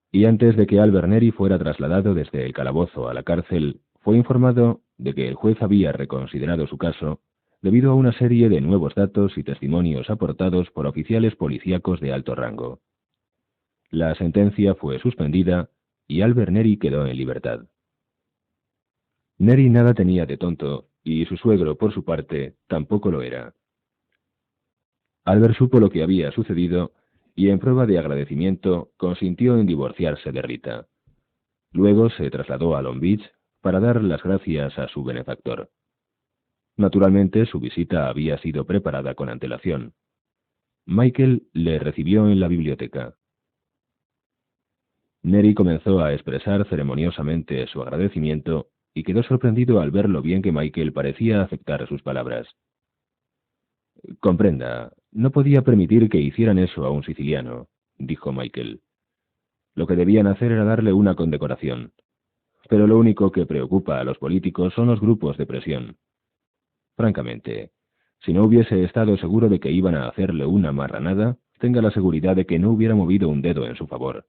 Y antes de que Albert Neri fuera trasladado desde el calabozo a la cárcel, fue informado de que el juez había reconsiderado su caso debido a una serie de nuevos datos y testimonios aportados por oficiales policíacos de alto rango. La sentencia fue suspendida y Albert Neri quedó en libertad. Neri nada tenía de tonto, y su suegro, por su parte, tampoco lo era. Albert supo lo que había sucedido y, en prueba de agradecimiento, consintió en divorciarse de Rita. Luego se trasladó a Long Beach para dar las gracias a su benefactor. Naturalmente, su visita había sido preparada con antelación. Michael le recibió en la biblioteca. Neri comenzó a expresar ceremoniosamente su agradecimiento y quedó sorprendido al ver lo bien que Michael parecía aceptar sus palabras. «Comprenda, no podía permitir que hicieran eso a un siciliano», dijo Michael. «Lo que debían hacer era darle una condecoración. Pero lo único que preocupa a los políticos son los grupos de presión. Francamente, si no hubiese estado seguro de que iban a hacerle una marranada, tenga la seguridad de que no hubiera movido un dedo en su favor.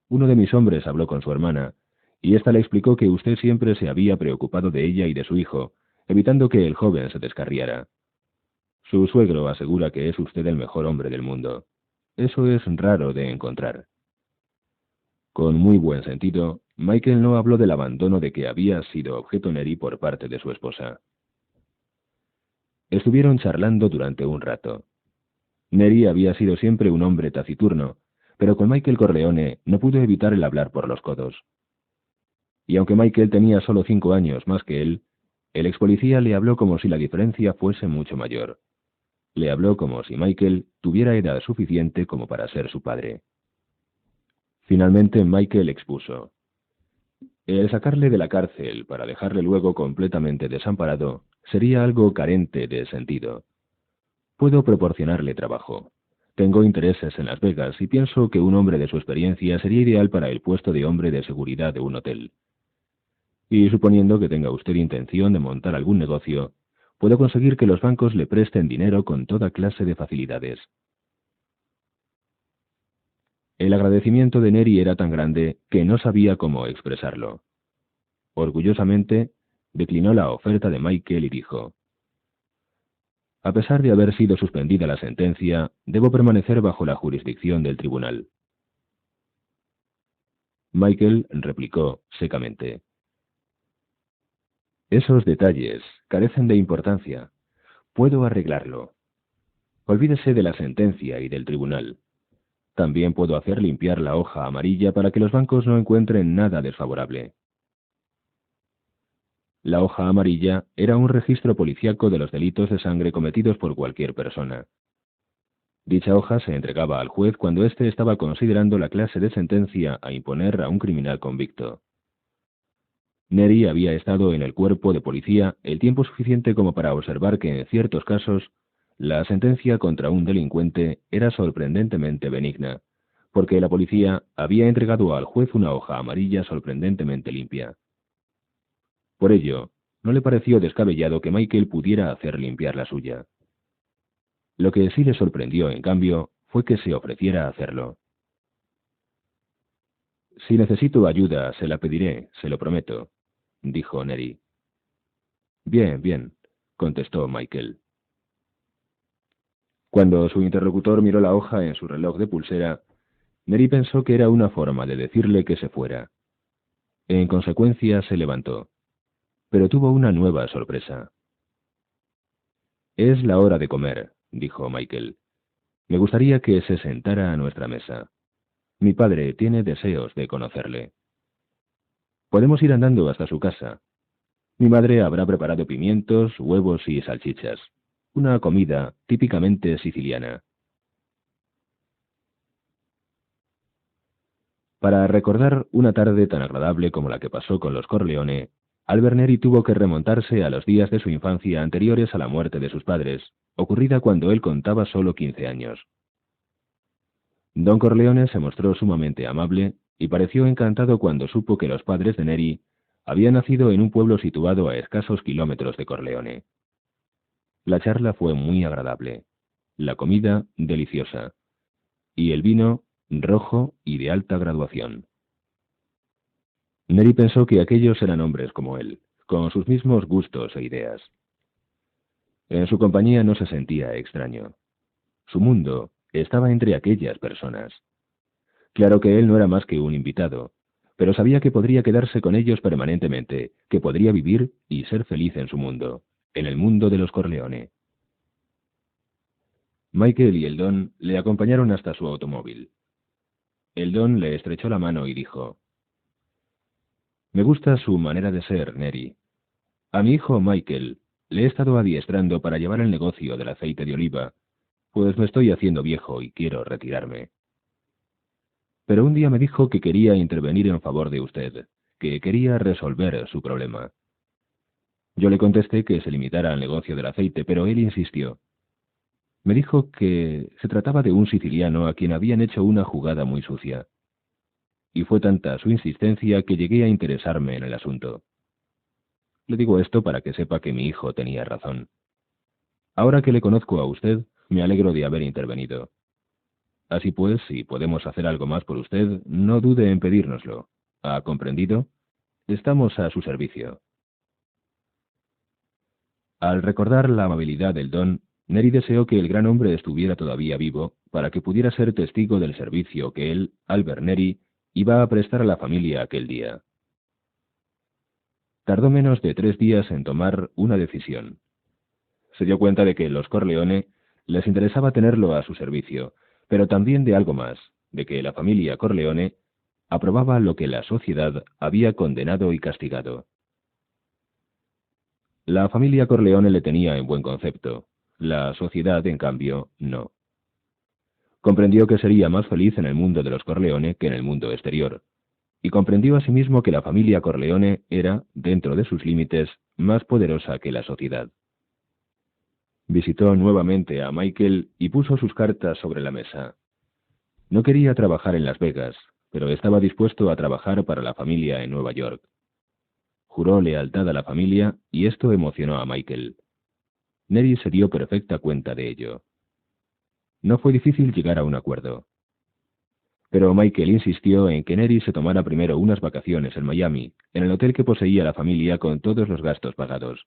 Uno de mis hombres habló con su hermana, y ésta le explicó que usted siempre se había preocupado de ella y de su hijo, evitando que el joven se descarriara. Su suegro asegura que es usted el mejor hombre del mundo. Eso es raro de encontrar». Con muy buen sentido, Michael no habló del abandono de que había sido objeto Neri por parte de su esposa. Estuvieron charlando durante un rato. Neri había sido siempre un hombre taciturno, pero con Michael Corleone no pudo evitar el hablar por los codos. y aunque Michael tenía solo 5 años más que él, el ex policía le habló como si la diferencia fuese mucho mayor. Le habló como si Michael tuviera edad suficiente como para ser su padre. Finalmente Michael expuso: el sacarle de la cárcel para dejarle luego completamente desamparado sería algo carente de sentido. Puedo proporcionarle trabajo. Tengo intereses en Las Vegas y pienso que un hombre de su experiencia sería ideal para el puesto de hombre de seguridad de un hotel. Y suponiendo que tenga usted intención de montar algún negocio, puedo conseguir que los bancos le presten dinero con toda clase de facilidades. El agradecimiento de Neri era tan grande que no sabía cómo expresarlo. Orgullosamente, declinó la oferta de Michael y dijo: a pesar de haber sido suspendida la sentencia, debo permanecer bajo la jurisdicción del tribunal. Michael replicó secamente: esos detalles carecen de importancia. Puedo arreglarlo. Olvídese de la sentencia y del tribunal. También puedo hacer limpiar la hoja amarilla para que los bancos no encuentren nada desfavorable. La hoja amarilla era un registro policíaco de los delitos de sangre cometidos por cualquier persona. Dicha hoja se entregaba al juez cuando éste estaba considerando la clase de sentencia a imponer a un criminal convicto. Neri había estado en el cuerpo de policía el tiempo suficiente como para observar que en ciertos casos la sentencia contra un delincuente era sorprendentemente benigna, porque la policía había entregado al juez una hoja amarilla sorprendentemente limpia. Por ello, no le pareció descabellado que Michael pudiera hacer limpiar la suya. Lo que sí le sorprendió, en cambio, fue que se ofreciera a hacerlo. Si necesito ayuda, se la pediré, se lo prometo, dijo Neri. Bien, bien, contestó Michael. Cuando su interlocutor miró la hoja en su reloj de pulsera, Neri pensó que era una forma de decirle que se fuera. En consecuencia, se levantó, pero tuvo una nueva sorpresa. Es la hora de comer, dijo Michael. Me gustaría que se sentara a nuestra mesa. Mi padre tiene deseos de conocerle. Podemos ir andando hasta su casa. Mi madre habrá preparado pimientos, huevos y salchichas. Una comida típicamente siciliana. Para recordar una tarde tan agradable como la que pasó con los Corleone, Albert Neri tuvo que remontarse a los días de su infancia anteriores a la muerte de sus padres, ocurrida cuando él contaba solo 15 años. Don Corleone se mostró sumamente amable y pareció encantado cuando supo que los padres de Neri habían nacido en un pueblo situado a escasos kilómetros de Corleone. La charla fue muy agradable, la comida deliciosa, y el vino rojo y de alta graduación. Neri pensó que aquellos eran hombres como él, con sus mismos gustos e ideas. En su compañía no se sentía extraño. Su mundo estaba entre aquellas personas. Claro que él no era más que un invitado, pero sabía que podría quedarse con ellos permanentemente, que podría vivir y ser feliz en su mundo, en el mundo de los Corleone. Michael y el Don le acompañaron hasta su automóvil. El Don le estrechó la mano y dijo: me gusta su manera de ser, Neri. A mi hijo Michael le he estado adiestrando para llevar el negocio del aceite de oliva, pues me estoy haciendo viejo y quiero retirarme. Pero un día me dijo que quería intervenir en favor de usted, que quería resolver su problema. Yo le contesté que se limitara al negocio del aceite, pero él insistió. Me dijo que se trataba de un siciliano a quien habían hecho una jugada muy sucia. Y fue tanta su insistencia que llegué a interesarme en el asunto. Le digo esto para que sepa que mi hijo tenía razón. Ahora que le conozco a usted, me alegro de haber intervenido. Así pues, si podemos hacer algo más por usted, no dude en pedírnoslo. ¿Ha comprendido? Estamos a su servicio. Al recordar la amabilidad del Don, Neri deseó que el gran hombre estuviera todavía vivo para que pudiera ser testigo del servicio que él, Albert Neri, iba a prestar a la familia aquel día. Tardó menos de 3 días en tomar una decisión. Se dio cuenta de que los Corleone les interesaba tenerlo a su servicio, pero también de algo más, de que la familia Corleone aprobaba lo que la sociedad había condenado y castigado. La familia Corleone le tenía en buen concepto, la sociedad, en cambio, no. Comprendió que sería más feliz en el mundo de los Corleone que en el mundo exterior, y comprendió asimismo que la familia Corleone era, dentro de sus límites, más poderosa que la sociedad. Visitó nuevamente a Michael y puso sus cartas sobre la mesa. No quería trabajar en Las Vegas, pero estaba dispuesto a trabajar para la familia en Nueva York. Juró lealtad a la familia y esto emocionó a Michael. Neri se dio perfecta cuenta de ello. No fue difícil llegar a un acuerdo. Pero Michael insistió en que Neri se tomara primero unas vacaciones en Miami, en el hotel que poseía la familia con todos los gastos pagados.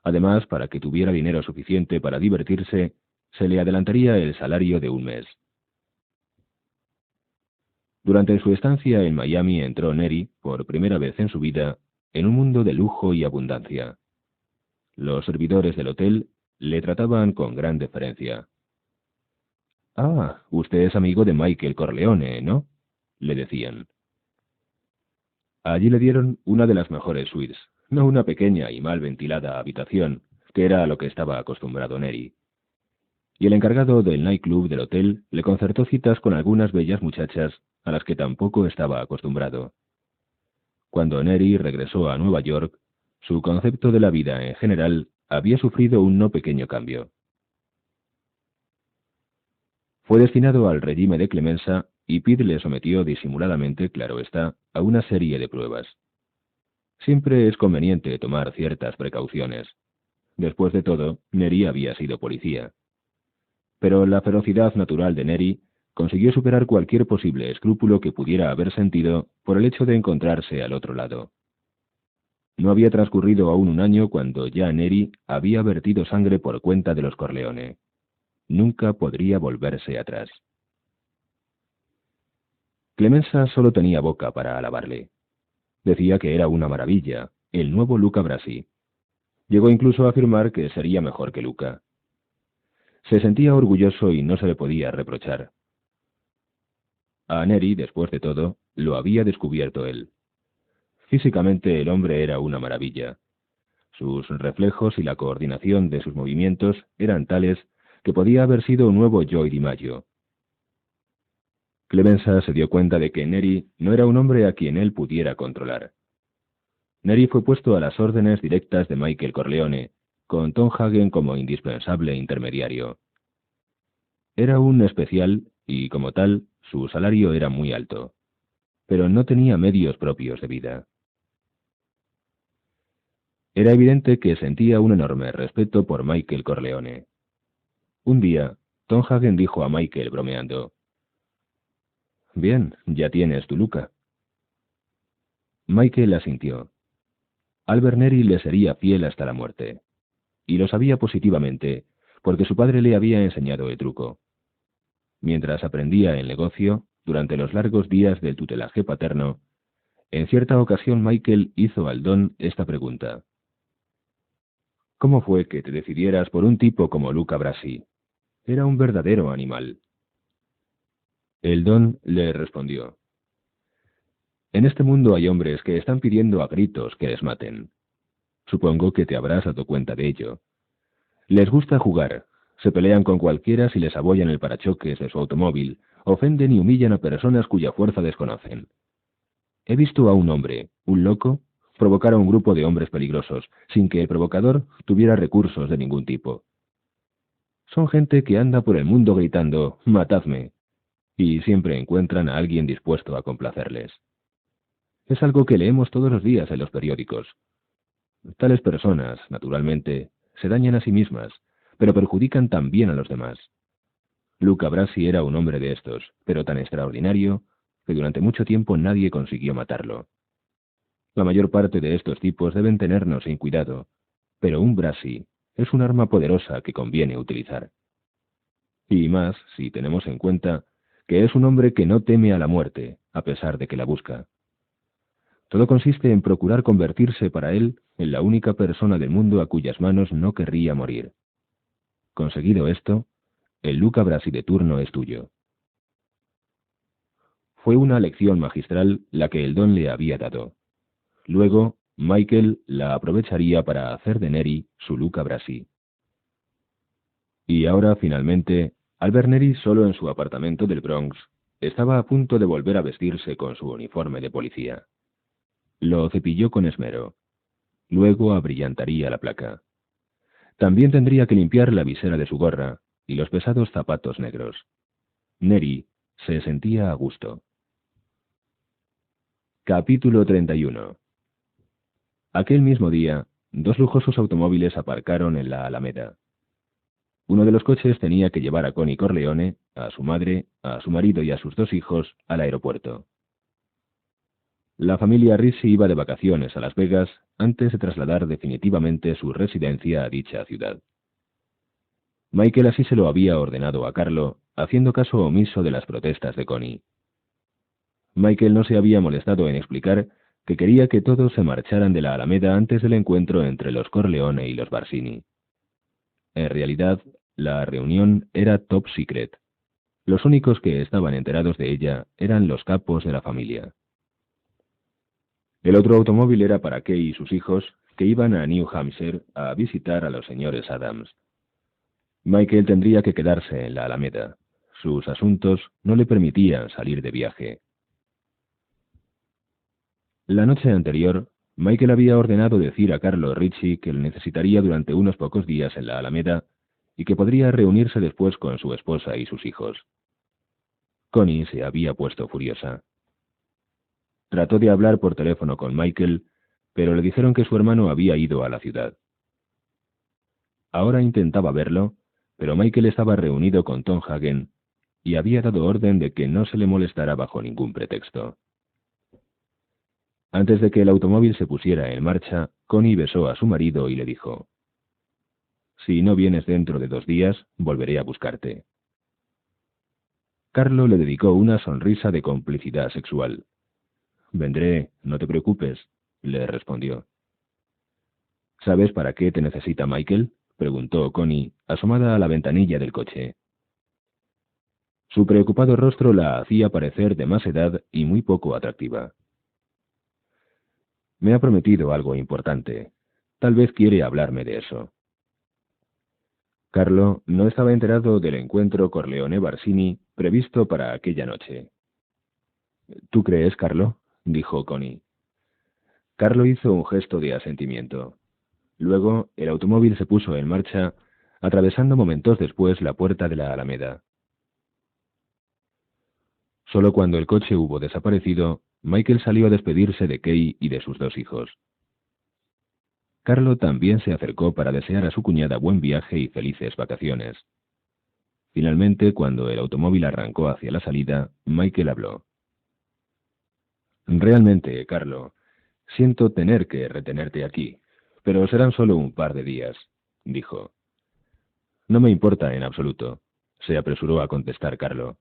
Además, para que tuviera dinero suficiente para divertirse, se le adelantaría el salario de un mes. Durante su estancia en Miami entró Neri, por primera vez en su vida, en un mundo de lujo y abundancia. Los servidores del hotel le trataban con gran deferencia. «Ah, usted es amigo de Michael Corleone, ¿no?», le decían. Allí le dieron una de las mejores suites, no una pequeña y mal ventilada habitación, que era a lo que estaba acostumbrado Neri. Y el encargado del nightclub del hotel le concertó citas con algunas bellas muchachas a las que tampoco estaba acostumbrado. Cuando Neri regresó a Nueva York, su concepto de la vida en general había sufrido un no pequeño cambio. Fue destinado al régimen de Clemenza y Pitt le sometió disimuladamente, claro está, a una serie de pruebas. Siempre es conveniente tomar ciertas precauciones. Después de todo, Neri había sido policía. Pero la ferocidad natural de Neri consiguió superar cualquier posible escrúpulo que pudiera haber sentido por el hecho de encontrarse al otro lado. No había transcurrido aún un año cuando ya Neri había vertido sangre por cuenta de los Corleone. Nunca podría volverse atrás. Clemenza solo tenía boca para alabarle. Decía que era una maravilla, el nuevo Luca Brasi. Llegó incluso a afirmar que sería mejor que Luca. Se sentía orgulloso y no se le podía reprochar. A Neri, después de todo, lo había descubierto él. Físicamente el hombre era una maravilla. Sus reflejos y la coordinación de sus movimientos eran tales que podía haber sido un nuevo Joey DiMaggio. Clemenza se dio cuenta de que Neri no era un hombre a quien él pudiera controlar. Neri fue puesto a las órdenes directas de Michael Corleone, con Tom Hagen como indispensable intermediario. Era un especial y, como tal, su salario era muy alto, pero no tenía medios propios de vida. Era evidente que sentía un enorme respeto por Michael Corleone. Un día, Tom Hagen dijo a Michael bromeando: «Bien, ya tienes tu Luca». Michael asintió. Albert Neri le sería fiel hasta la muerte. Y lo sabía positivamente, porque su padre le había enseñado el truco. Mientras aprendía el negocio, durante los largos días del tutelaje paterno, en cierta ocasión Michael hizo al don esta pregunta: «¿Cómo fue que te decidieras por un tipo como Luca Brasi? Era un verdadero animal». El don le respondió: «En este mundo hay hombres que están pidiendo a gritos que les maten. Supongo que te habrás dado cuenta de ello. Les gusta jugar, se pelean con cualquiera si les abollan el parachoques de su automóvil, ofenden y humillan a personas cuya fuerza desconocen. He visto a un hombre, un loco, provocar a un grupo de hombres peligrosos, sin que el provocador tuviera recursos de ningún tipo. Son gente que anda por el mundo gritando «matadme», y siempre encuentran a alguien dispuesto a complacerles. Es algo que leemos todos los días en los periódicos. Tales personas, naturalmente, se dañan a sí mismas, pero perjudican también a los demás. Luca Brasi era un hombre de estos, pero tan extraordinario que durante mucho tiempo nadie consiguió matarlo. La mayor parte de estos tipos deben tenernos sin cuidado, pero un Brasi es un arma poderosa que conviene utilizar. Y más si tenemos en cuenta que es un hombre que no teme a la muerte, a pesar de que la busca. Todo consiste en procurar convertirse para él en la única persona del mundo a cuyas manos no querría morir. Conseguido esto, el Luca Brasi de turno es tuyo». Fue una lección magistral la que el don le había dado. Luego, Michael la aprovecharía para hacer de Neri su Luca Brasi. Y ahora, finalmente, al ver Neri solo en su apartamento del Bronx, estaba a punto de volver a vestirse con su uniforme de policía. Lo cepilló con esmero. Luego abrillantaría la placa. También tendría que limpiar la visera de su gorra y los pesados zapatos negros. Neri se sentía a gusto. Capítulo 31. Aquel mismo día, dos lujosos automóviles aparcaron en la Alameda. Uno de los coches tenía que llevar a Connie Corleone, a su madre, a su marido y a sus dos hijos al aeropuerto. La familia Ricci iba de vacaciones a Las Vegas antes de trasladar definitivamente su residencia a dicha ciudad. Michael así se lo había ordenado a Carlo, haciendo caso omiso de las protestas de Connie. Michael no se había molestado en explicar que quería que todos se marcharan de la Alameda antes del encuentro entre los Corleone y los Barsini. En realidad, la reunión era top secret. Los únicos que estaban enterados de ella eran los capos de la familia. El otro automóvil era para Kay y sus hijos, que iban a New Hampshire a visitar a los señores Adams. Michael tendría que quedarse en la Alameda. Sus asuntos no le permitían salir de viaje. La noche anterior, Michael había ordenado decir a Carlo Ricci que le necesitaría durante unos pocos días en la Alameda y que podría reunirse después con su esposa y sus hijos. Connie se había puesto furiosa. Trató de hablar por teléfono con Michael, pero le dijeron que su hermano había ido a la ciudad. Ahora intentaba verlo, pero Michael estaba reunido con Tom Hagen y había dado orden de que no se le molestara bajo ningún pretexto. Antes de que el automóvil se pusiera en marcha, Connie besó a su marido y le dijo: «Si no vienes dentro de 2 días, volveré a buscarte». Carlo le dedicó una sonrisa de complicidad sexual. «Vendré, no te preocupes», le respondió. «¿Sabes para qué te necesita Michael?», preguntó Connie, asomada a la ventanilla del coche. Su preocupado rostro la hacía parecer de más edad y muy poco atractiva. «Me ha prometido algo importante. Tal vez quiere hablarme de eso». Carlo no estaba enterado del encuentro Corleone-Barsini previsto para aquella noche. «¿Tú crees, Carlo?», dijo Connie. Carlo hizo un gesto de asentimiento. Luego el automóvil se puso en marcha, atravesando momentos después la puerta de la Alameda. Solo cuando el coche hubo desaparecido, Michael salió a despedirse de Kay y de sus dos hijos. Carlo también se acercó para desear a su cuñada buen viaje y felices vacaciones. Finalmente, cuando el automóvil arrancó hacia la salida, Michael habló. «Realmente, Carlo, siento tener que retenerte aquí, pero serán solo un par de días», dijo. «No me importa en absoluto», se apresuró a contestar Carlo.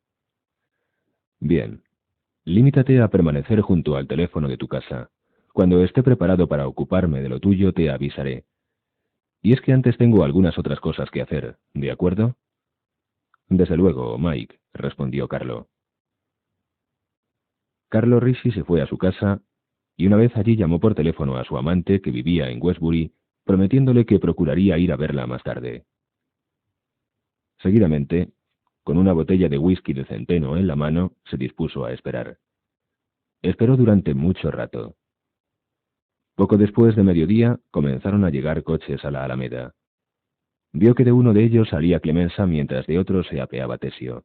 «Bien, limítate a permanecer junto al teléfono de tu casa. Cuando esté preparado para ocuparme de lo tuyo, te avisaré. Y es que antes tengo algunas otras cosas que hacer, ¿de acuerdo?» «Desde luego, Mike», respondió Carlo. Carlo Ricci se fue a su casa y una vez allí llamó por teléfono a su amante, que vivía en Westbury, prometiéndole que procuraría ir a verla más tarde. Seguidamente, con una botella de whisky de centeno en la mano, se dispuso a esperar. Esperó durante mucho rato. Poco después de mediodía, comenzaron a llegar coches a la Alameda. Vio que de uno de ellos salía Clemenza mientras de otro se apeaba Tessio.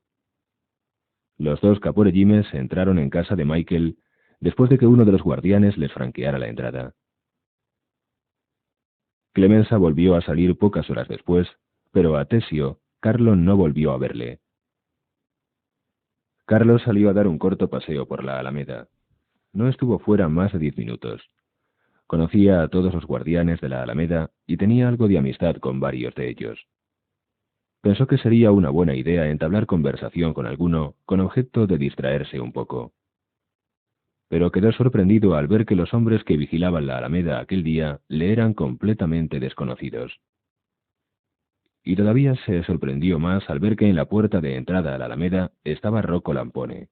Los dos caporegimes entraron en casa de Michael después de que uno de los guardianes les franqueara la entrada. Clemenza volvió a salir pocas horas después, pero a Tessio, Carlo no volvió a verle. Carlo salió a dar un corto paseo por la Alameda. No estuvo fuera más de 10 minutos. Conocía a todos los guardianes de la Alameda y tenía algo de amistad con varios de ellos. Pensó que sería una buena idea entablar conversación con alguno con objeto de distraerse un poco. Pero quedó sorprendido al ver que los hombres que vigilaban la Alameda aquel día le eran completamente desconocidos. Y todavía se sorprendió más al ver que en la puerta de entrada a la Alameda estaba Rocco Lampone.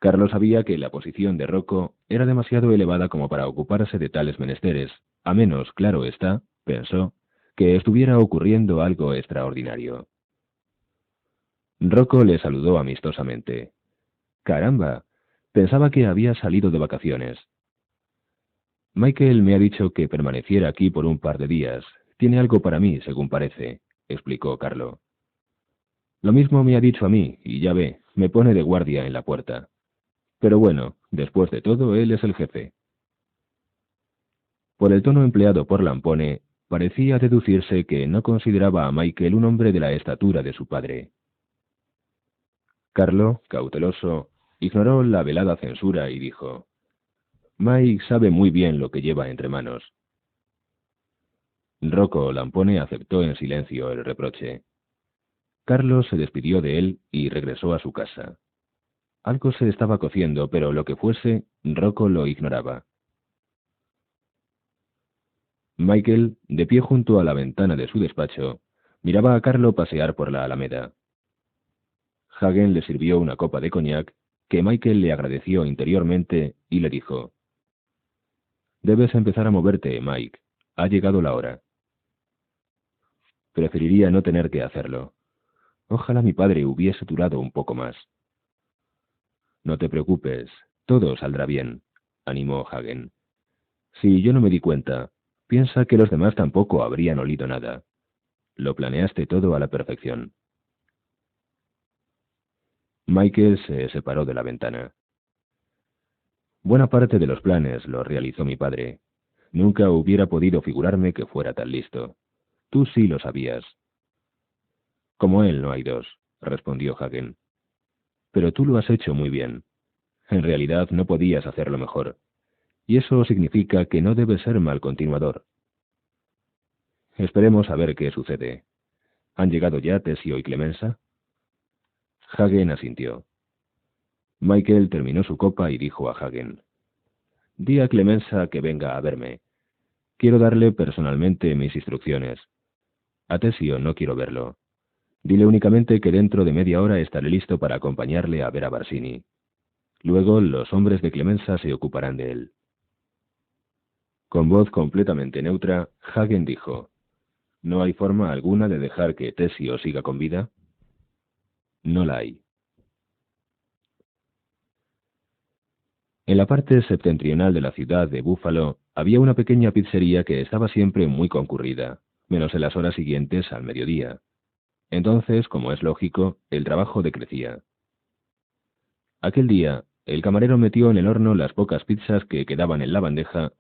Carlos sabía que la posición de Rocco era demasiado elevada como para ocuparse de tales menesteres, a menos, claro está, pensó, que estuviera ocurriendo algo extraordinario. Rocco le saludó amistosamente. «Caramba, pensaba que había salido de vacaciones». «Michael me ha dicho que permaneciera aquí por un par de días. Tiene algo para mí, según parece», explicó Carlo. «Lo mismo me ha dicho a mí, y ya ve, me pone de guardia en la puerta. Pero bueno, después de todo, él es el jefe». Por el tono empleado por Lampone, parecía deducirse que no consideraba a Michael un hombre de la estatura de su padre. Carlo, cauteloso, ignoró la velada censura y dijo: «Mike sabe muy bien lo que lleva entre manos». Rocco Lampone aceptó en silencio el reproche. Carlos se despidió de él y regresó a su casa. Algo se estaba cociendo, pero lo que fuese, Rocco lo ignoraba. Michael, de pie junto a la ventana de su despacho, miraba a Carlo pasear por la alameda. Hagen le sirvió una copa de coñac, que Michael le agradeció interiormente, y le dijo: «Debes empezar a moverte, Mike. Ha llegado la hora». «Preferiría no tener que hacerlo. Ojalá mi padre hubiese durado un poco más». «No te preocupes, todo saldrá bien», animó Hagen. «Si yo no me di cuenta, piensa que los demás tampoco habrían olido nada. Lo planeaste todo a la perfección». Michael se separó de la ventana. «Buena parte de los planes los realizó mi padre. Nunca hubiera podido figurarme que fuera tan listo. Tú sí lo sabías». «Como él no hay dos», respondió Hagen. «Pero tú lo has hecho muy bien. En realidad no podías hacerlo mejor. Y eso significa que no debes ser mal continuador». «Esperemos a ver qué sucede. ¿Han llegado ya Tessio y Clemenza?» Hagen asintió. Michael terminó su copa y dijo a Hagen: «Di a Clemenza que venga a verme. Quiero darle personalmente mis instrucciones. A Tessio no quiero verlo. Dile únicamente que dentro de media hora estaré listo para acompañarle a ver a Barsini. Luego los hombres de Clemenza se ocuparán de él». Con voz completamente neutra, Hagen dijo: «¿No hay forma alguna de dejar que Tessio siga con vida?» «No la hay». En la parte septentrional de la ciudad de Búfalo había una pequeña pizzería que estaba siempre muy concurrida, menos en las horas siguientes al mediodía. Entonces, como es lógico, el trabajo decrecía. Aquel día, el camarero metió en el horno las pocas pizzas que quedaban en la bandeja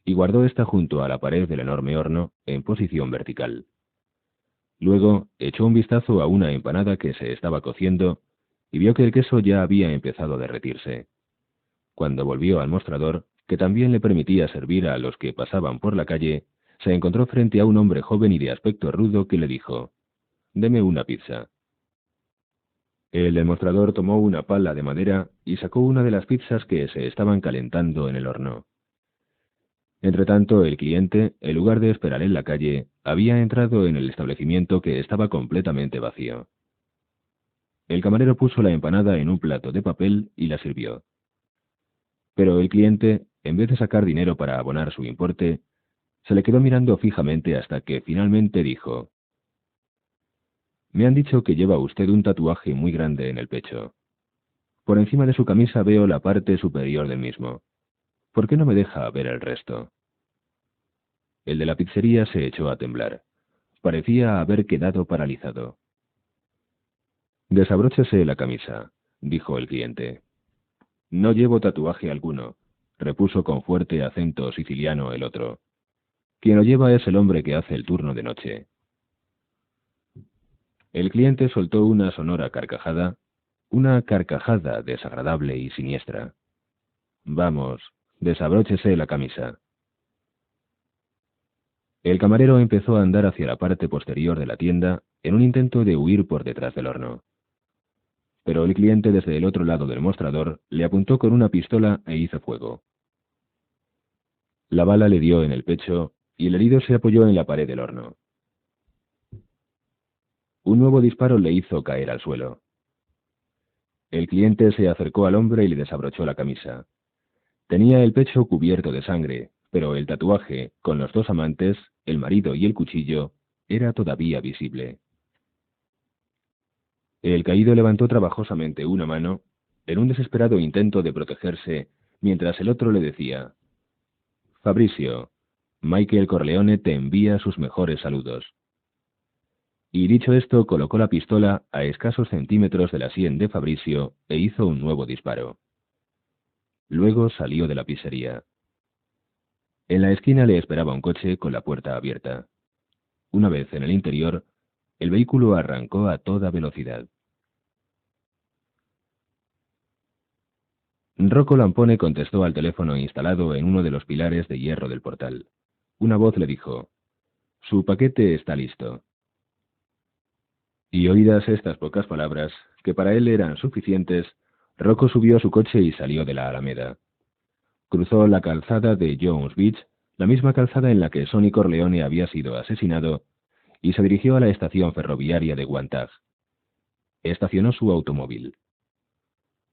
y guardó esta junto a la pared del enorme horno en posición vertical. Luego echó un vistazo a una empanada que se estaba cociendo y vio que el queso ya había empezado a derretirse. Cuando volvió al mostrador, que también le permitía servir a los que pasaban por la calle, se encontró frente a un hombre joven y de aspecto rudo que le dijo: «Deme una pizza». El del mostrador tomó una pala de madera y sacó una de las pizzas que se estaban calentando en el horno. Entretanto, el cliente, en lugar de esperar en la calle, había entrado en el establecimiento, que estaba completamente vacío. El camarero puso la empanada en un plato de papel y la sirvió. Pero el cliente, en vez de sacar dinero para abonar su importe, se le quedó mirando fijamente hasta que finalmente dijo: «Me han dicho que lleva usted un tatuaje muy grande en el pecho. Por encima de su camisa veo la parte superior del mismo. ¿Por qué no me deja ver el resto?». El de la pizzería se echó a temblar. Parecía haber quedado paralizado. «Desabróchese la camisa», dijo el cliente. «No llevo tatuaje alguno», repuso con fuerte acento siciliano el otro. «Quien lo lleva es el hombre que hace el turno de noche». El cliente soltó una sonora carcajada, una carcajada desagradable y siniestra. «Vamos, desabróchese la camisa». El camarero empezó a andar hacia la parte posterior de la tienda en un intento de huir por detrás del horno. Pero el cliente, desde el otro lado del mostrador, le apuntó con una pistola e hizo fuego. La bala le dio en el pecho y el herido se apoyó en la pared del horno. Un nuevo disparo le hizo caer al suelo. El cliente se acercó al hombre y le desabrochó la camisa. Tenía el pecho cubierto de sangre, pero el tatuaje, con los dos amantes, el marido y el cuchillo, era todavía visible. El caído levantó trabajosamente una mano, en un desesperado intento de protegerse, mientras el otro le decía: «Fabrizio, Michael Corleone te envía sus mejores saludos». Y dicho esto, colocó la pistola a escasos centímetros de la sien de Fabrizio e hizo un nuevo disparo. Luego salió de la pizzería. En la esquina le esperaba un coche con la puerta abierta. Una vez en el interior, el vehículo arrancó a toda velocidad. Rocco Lampone contestó al teléfono instalado en uno de los pilares de hierro del portal. Una voz le dijo: «Su paquete está listo». Y oídas estas pocas palabras, que para él eran suficientes, Rocco subió a su coche y salió de la Alameda. Cruzó la calzada de Jones Beach, la misma calzada en la que Sonny Corleone había sido asesinado, y se dirigió a la estación ferroviaria de Wantage. Estacionó su automóvil.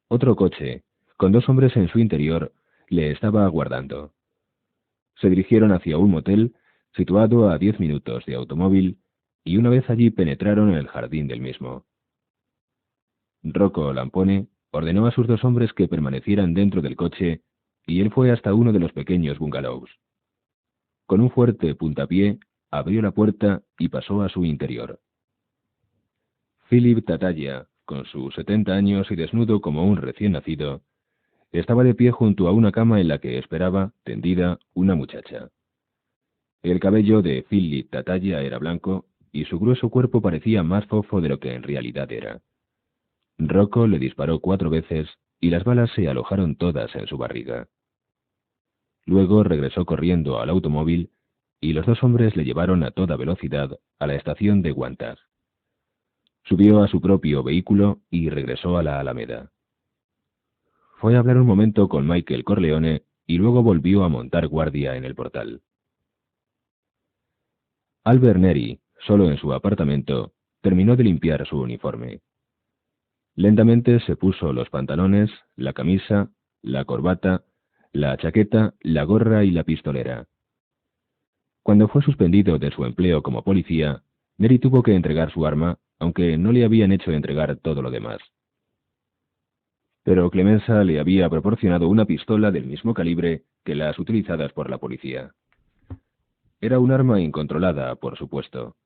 Otro coche, con dos hombres en su interior, le estaba aguardando. Se dirigieron hacia un motel situado a 10 minutos de automóvil, y una vez allí penetraron en el jardín del mismo. Rocco Lampone ordenó a sus dos hombres que permanecieran dentro del coche, y él fue hasta uno de los pequeños bungalows. Con un fuerte puntapié, abrió la puerta y pasó a su interior. Philip Tatalla, con sus 70 años y desnudo como un recién nacido, estaba de pie junto a una cama en la que esperaba, tendida, una muchacha. El cabello de Philip Tatalla era blanco y su grueso cuerpo parecía más fofo de lo que en realidad era. Rocco le disparó 4 veces y las balas se alojaron todas en su barriga. Luego regresó corriendo al automóvil y los dos hombres le llevaron a toda velocidad a la estación de Wantage. Subió a su propio vehículo y regresó a la Alameda. Fue a hablar un momento con Michael Corleone y luego volvió a montar guardia en el portal. Albert Neri, solo en su apartamento, terminó de limpiar su uniforme. Lentamente se puso los pantalones, la camisa, la corbata, la chaqueta, la gorra y la pistolera. Cuando fue suspendido de su empleo como policía, Neri tuvo que entregar su arma, aunque no le habían hecho entregar todo lo demás. Pero Clemenza le había proporcionado una pistola del mismo calibre que las utilizadas por la policía. Era un arma incontrolada, por supuesto.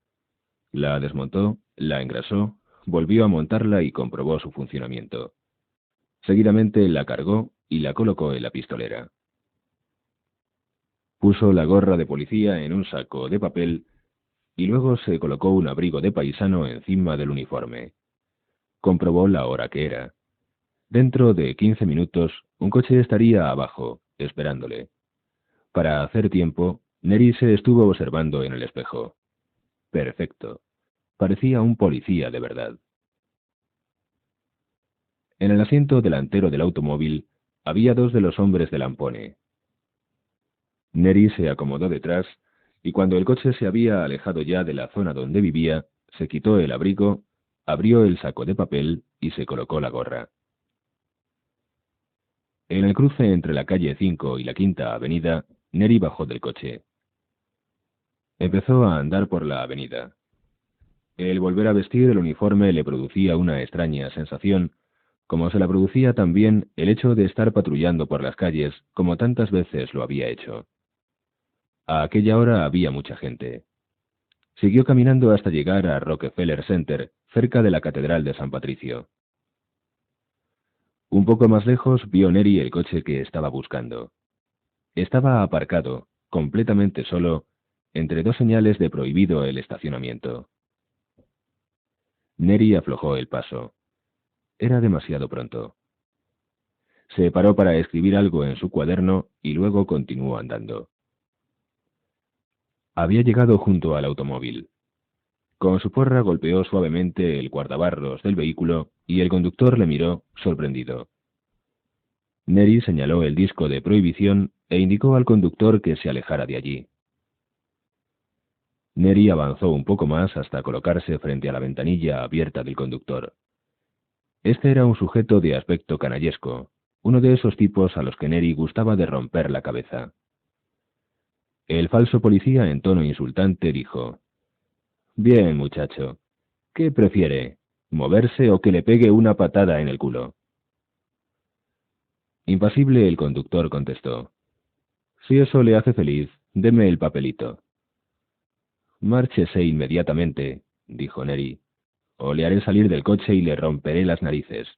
La desmontó, la engrasó, volvió a montarla y comprobó su funcionamiento. Seguidamente la cargó y la colocó en la pistolera. Puso la gorra de policía en un saco de papel y luego se colocó un abrigo de paisano encima del uniforme. Comprobó la hora que era. Dentro de 15 minutos, un coche estaría abajo, esperándole. Para hacer tiempo, Neri se estuvo observando en el espejo. Perfecto. Parecía un policía de verdad. En el asiento delantero del automóvil había 2 de los hombres de Lampone. Neri se acomodó detrás y cuando el coche se había alejado ya de la zona donde vivía, se quitó el abrigo, abrió el saco de papel y se colocó la gorra. En el cruce entre la calle 5 y la Quinta Avenida, Neri bajó del coche. Empezó a andar por la avenida. El volver a vestir el uniforme le producía una extraña sensación, como se la producía también el hecho de estar patrullando por las calles como tantas veces lo había hecho. A aquella hora había mucha gente. Siguió caminando hasta llegar a Rockefeller Center, cerca de la Catedral de San Patricio. Un poco más lejos vio Neri el coche que estaba buscando. Estaba aparcado, completamente solo, entre 2 señales de prohibido el estacionamiento. Neri aflojó el paso. Era demasiado pronto. Se paró para escribir algo en su cuaderno y luego continuó andando. Había llegado junto al automóvil. Con su porra golpeó suavemente el guardabarros del vehículo y el conductor le miró, sorprendido. Neri señaló el disco de prohibición e indicó al conductor que se alejara de allí. Neri avanzó un poco más hasta colocarse frente a la ventanilla abierta del conductor. Este era un sujeto de aspecto canallesco, uno de esos tipos a los que Neri gustaba de romper la cabeza. El falso policía, en tono insultante, dijo: «Bien, muchacho. ¿Qué prefiere? ¿Moverse o que le pegue una patada en el culo?» Impasible, el conductor contestó: «Si eso le hace feliz, deme el papelito». «Márchese inmediatamente», dijo Neri, «o le haré salir del coche y le romperé las narices».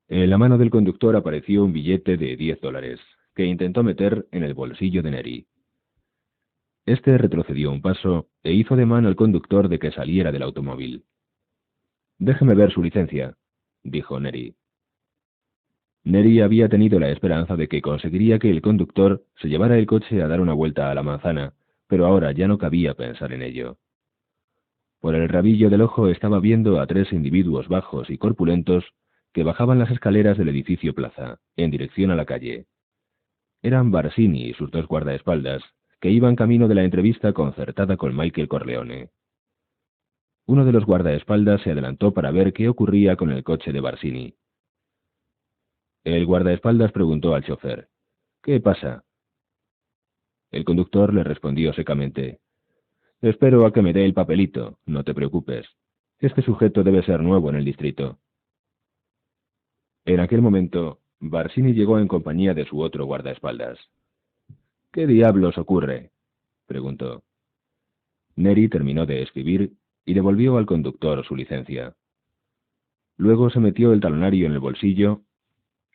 En la mano del conductor apareció un billete de $10, que intentó meter en el bolsillo de Neri. Este retrocedió un paso e hizo ademán al conductor de que saliera del automóvil. «Déjeme ver su licencia», dijo Neri. Neri había tenido la esperanza de que conseguiría que el conductor se llevara el coche a dar una vuelta a la manzana, pero ahora ya no cabía pensar en ello. Por el rabillo del ojo estaba viendo a 3 individuos bajos y corpulentos que bajaban las escaleras del edificio Plaza, en dirección a la calle. Eran Barsini y sus 2 guardaespaldas, que iban camino de la entrevista concertada con Michael Corleone. Uno de los guardaespaldas se adelantó para ver qué ocurría con el coche de Barsini. El guardaespaldas preguntó al chofer: «¿Qué pasa?». El conductor le respondió secamente: «Espero a que me dé el papelito, no te preocupes. Este sujeto debe ser nuevo en el distrito». En aquel momento, Barsini llegó en compañía de su otro guardaespaldas. «¿Qué diablos ocurre?», preguntó. Neri terminó de escribir y devolvió al conductor su licencia. Luego se metió el talonario en el bolsillo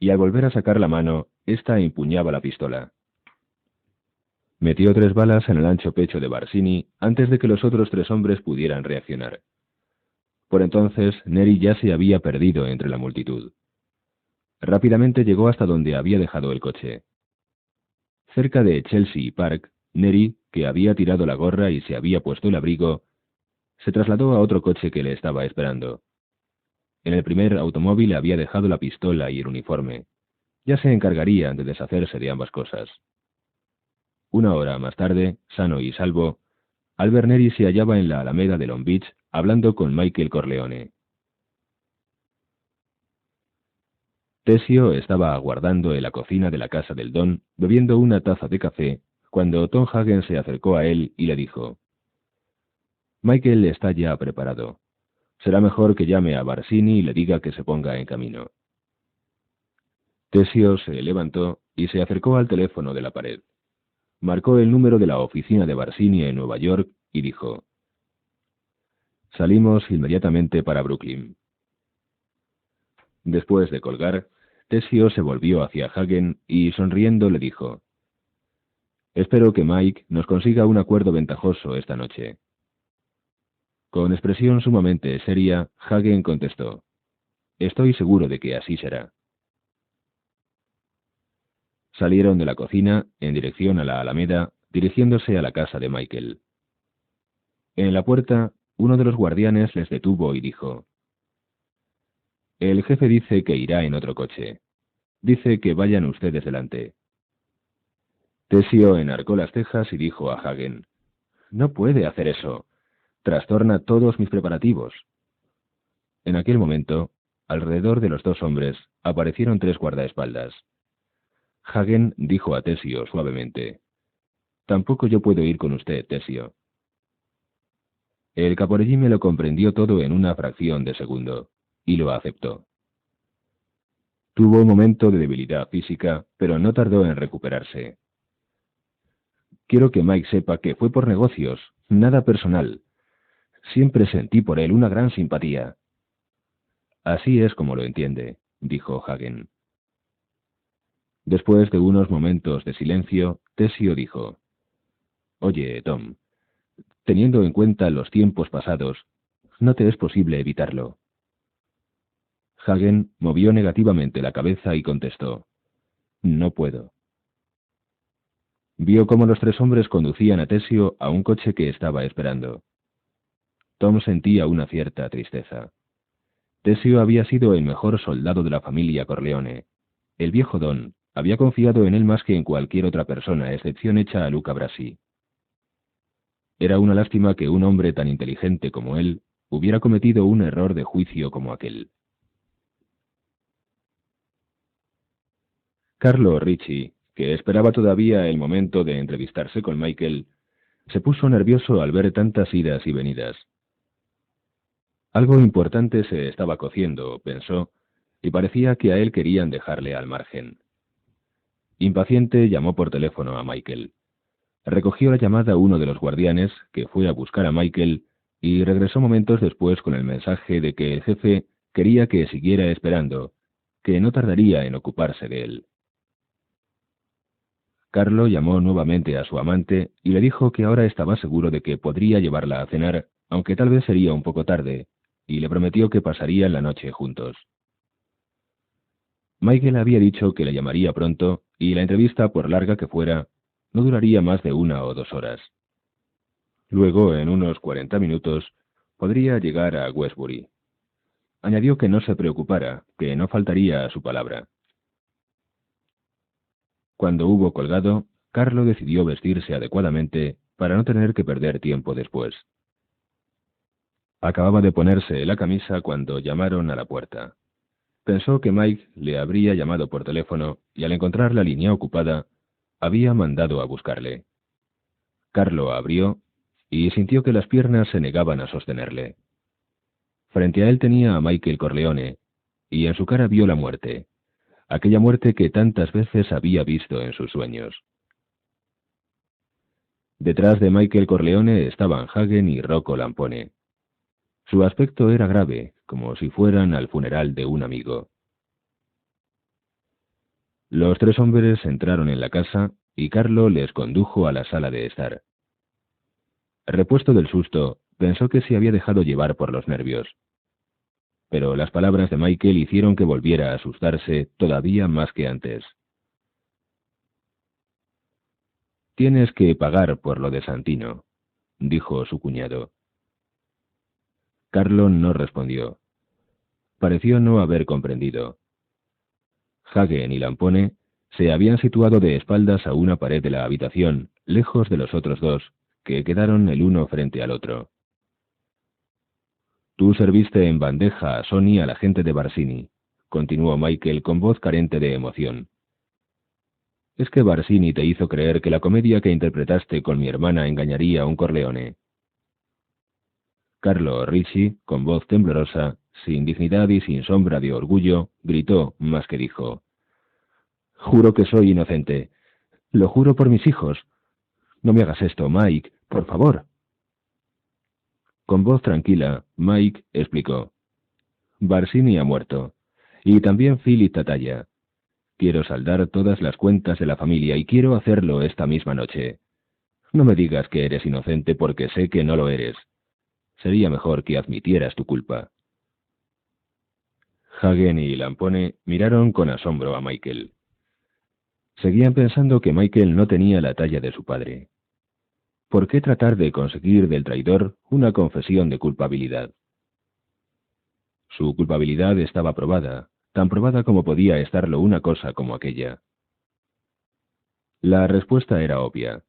y al volver a sacar la mano, ésta empuñaba la pistola. Metió 3 balas en el ancho pecho de Barsini antes de que los otros 3 hombres pudieran reaccionar. Por entonces, Neri ya se había perdido entre la multitud. Rápidamente llegó hasta donde había dejado el coche. Cerca de Chelsea Park, Neri, que había tirado la gorra y se había puesto el abrigo, se trasladó a otro coche que le estaba esperando. En el primer automóvil había dejado la pistola y el uniforme. Ya se encargaría de deshacerse de ambas cosas. Una hora más tarde, sano y salvo, Albert Neri se hallaba en la Alameda de Long Beach hablando con Michael Corleone. Tessio estaba aguardando en la cocina de la casa del Don, bebiendo una taza de café, cuando Tom Hagen se acercó a él y le dijo: «Michael está ya preparado. Será mejor que llame a Barsini y le diga que se ponga en camino». Tessio se levantó y se acercó al teléfono de la pared. Marcó el número de la oficina de Barsini en Nueva York y dijo: «Salimos inmediatamente para Brooklyn». Después de colgar, Tessio se volvió hacia Hagen y, sonriendo, le dijo: «Espero que Mike nos consiga un acuerdo ventajoso esta noche». Con expresión sumamente seria, Hagen contestó: «Estoy seguro de que así será». Salieron de la cocina en dirección a la Alameda, dirigiéndose a la casa de Michael. En la puerta, uno de los guardianes les detuvo y dijo: «El jefe dice que irá en otro coche. Dice que vayan ustedes delante». Tessio enarcó las cejas y dijo a Hagen: «No puede hacer eso. Trastorna todos mis preparativos». En aquel momento, alrededor de los 2 hombres, aparecieron 3 guardaespaldas. Hagen dijo a Tessio suavemente: «Tampoco yo puedo ir con usted, Tessio». El caporegime lo comprendió todo en una fracción de segundo, y lo aceptó. Tuvo un momento de debilidad física, pero no tardó en recuperarse. «Quiero que Mike sepa que fue por negocios, nada personal. Siempre sentí por él una gran simpatía». «Así es como lo entiende», dijo Hagen. Después de unos momentos de silencio, Tessio dijo: «Oye, Tom, teniendo en cuenta los tiempos pasados, no te es posible evitarlo». Hagen movió negativamente la cabeza y contestó: «No puedo». Vio cómo los 3 hombres conducían a Tessio a un coche que estaba esperando. Tom sentía una cierta tristeza. Tessio había sido el mejor soldado de la familia Corleone. El viejo Don había confiado en él más que en cualquier otra persona, excepción hecha a Luca Brasi. Era una lástima que un hombre tan inteligente como él hubiera cometido un error de juicio como aquel. Carlo Ricci, que esperaba todavía el momento de entrevistarse con Michael, se puso nervioso al ver tantas idas y venidas. Algo importante se estaba cociendo, pensó, y parecía que a él querían dejarle al margen. Impaciente, llamó por teléfono a Michael. Recogió la llamada uno de los guardianes, que fue a buscar a Michael, y regresó momentos después con el mensaje de que el jefe quería que siguiera esperando, que no tardaría en ocuparse de él. Carlo llamó nuevamente a su amante y le dijo que ahora estaba seguro de que podría llevarla a cenar, aunque tal vez sería un poco tarde, y le prometió que pasarían la noche juntos. Michael había dicho que le llamaría pronto, y la entrevista, por larga que fuera, no duraría más de 1 o 2 horas. Luego, en unos 40 minutos, podría llegar a Westbury. Añadió que no se preocupara, que no faltaría a su palabra. Cuando hubo colgado, Carlo decidió vestirse adecuadamente para no tener que perder tiempo después. Acababa de ponerse la camisa cuando llamaron a la puerta. Pensó que Mike le habría llamado por teléfono y al encontrar la línea ocupada, había mandado a buscarle. Carlo abrió y sintió que las piernas se negaban a sostenerle. Frente a él tenía a Michael Corleone, y en su cara vio la muerte, aquella muerte que tantas veces había visto en sus sueños. Detrás de Michael Corleone estaban Hagen y Rocco Lampone. Su aspecto era grave, como si fueran al funeral de un amigo. Los 3 hombres entraron en la casa y Carlo les condujo a la sala de estar. Repuesto del susto, pensó que se había dejado llevar por los nervios. Pero las palabras de Michael hicieron que volviera a asustarse todavía más que antes. «Tienes que pagar por lo de Santino», dijo su cuñado. Carlo no respondió. Pareció no haber comprendido. Hagen y Lampone se habían situado de espaldas a una pared de la habitación, lejos de los otros dos, que quedaron el uno frente al otro. «Tú serviste en bandeja a Sonny al agente de Barsini», continuó Michael con voz carente de emoción. «Es que Barsini te hizo creer que la comedia que interpretaste con mi hermana engañaría a un Corleone». Carlo Ricci, con voz temblorosa, sin dignidad y sin sombra de orgullo, gritó más que dijo: «Juro que soy inocente. Lo juro por mis hijos. No me hagas esto, Mike, por favor». Con voz tranquila, Mike explicó: «Barsini ha muerto. Y también Phil y Tataya. Quiero saldar todas las cuentas de la familia y quiero hacerlo esta misma noche. No me digas que eres inocente porque sé que no lo eres. Sería mejor que admitieras tu culpa». Hagen y Lampone miraron con asombro a Michael. Seguían pensando que Michael no tenía la talla de su padre. ¿Por qué tratar de conseguir del traidor una confesión de culpabilidad? Su culpabilidad estaba probada, tan probada como podía estarlo una cosa como aquella. La respuesta era obvia.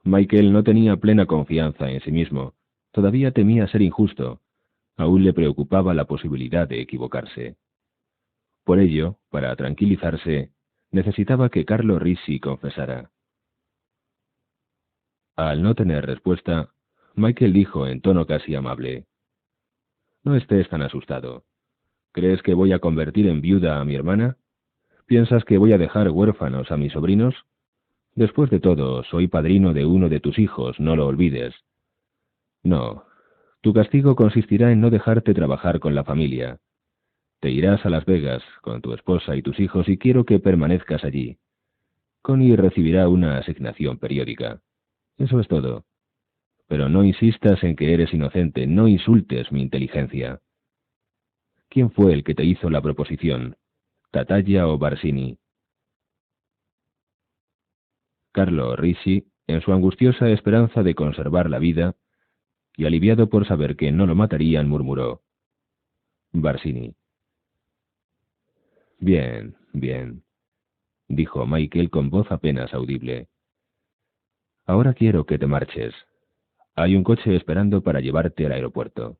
Michael no tenía plena confianza en sí mismo, todavía temía ser injusto, aún le preocupaba la posibilidad de equivocarse. Por ello, para tranquilizarse, necesitaba que Carlo Ricci confesara. Al no tener respuesta, Michael dijo en tono casi amable: «No estés tan asustado. ¿Crees que voy a convertir en viuda a mi hermana? ¿Piensas que voy a dejar huérfanos a mis sobrinos? Después de todo, soy padrino de uno de tus hijos, no lo olvides. No, tu castigo consistirá en no dejarte trabajar con la familia. Te irás a Las Vegas con tu esposa y tus hijos y quiero que permanezcas allí. Connie recibirá una asignación periódica. Eso es todo. Pero no insistas en que eres inocente, no insultes mi inteligencia». «¿Quién fue el que te hizo la proposición? ¿Tataya o Barsini?» Carlo Ricci, en su angustiosa esperanza de conservar la vida, y aliviado por saber que no lo matarían, murmuró: «Barsini». «Bien, bien», dijo Michael con voz apenas audible. «Ahora quiero que te marches. Hay un coche esperando para llevarte al aeropuerto.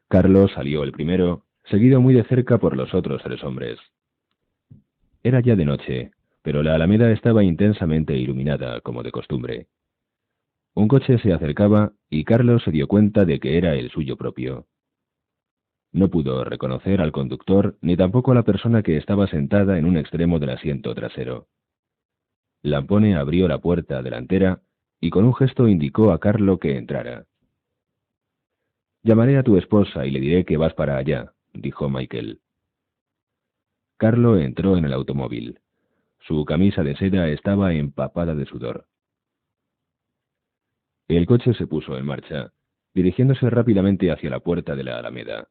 Carlos salió el primero, seguido muy de cerca por los otros 3 hombres. Era ya de noche, pero la alameda estaba intensamente iluminada, como de costumbre. Un coche se acercaba y Carlos se dio cuenta de que era el suyo propio. No pudo reconocer al conductor ni tampoco a la persona que estaba sentada en un extremo del asiento trasero. Lampone abrió la puerta delantera y con un gesto indicó a Carlo que entrara. «Llamaré a tu esposa y le diré que vas para allá», dijo Michael. Carlo entró en el automóvil. Su camisa de seda estaba empapada de sudor. El coche se puso en marcha, dirigiéndose rápidamente hacia la puerta de la Alameda.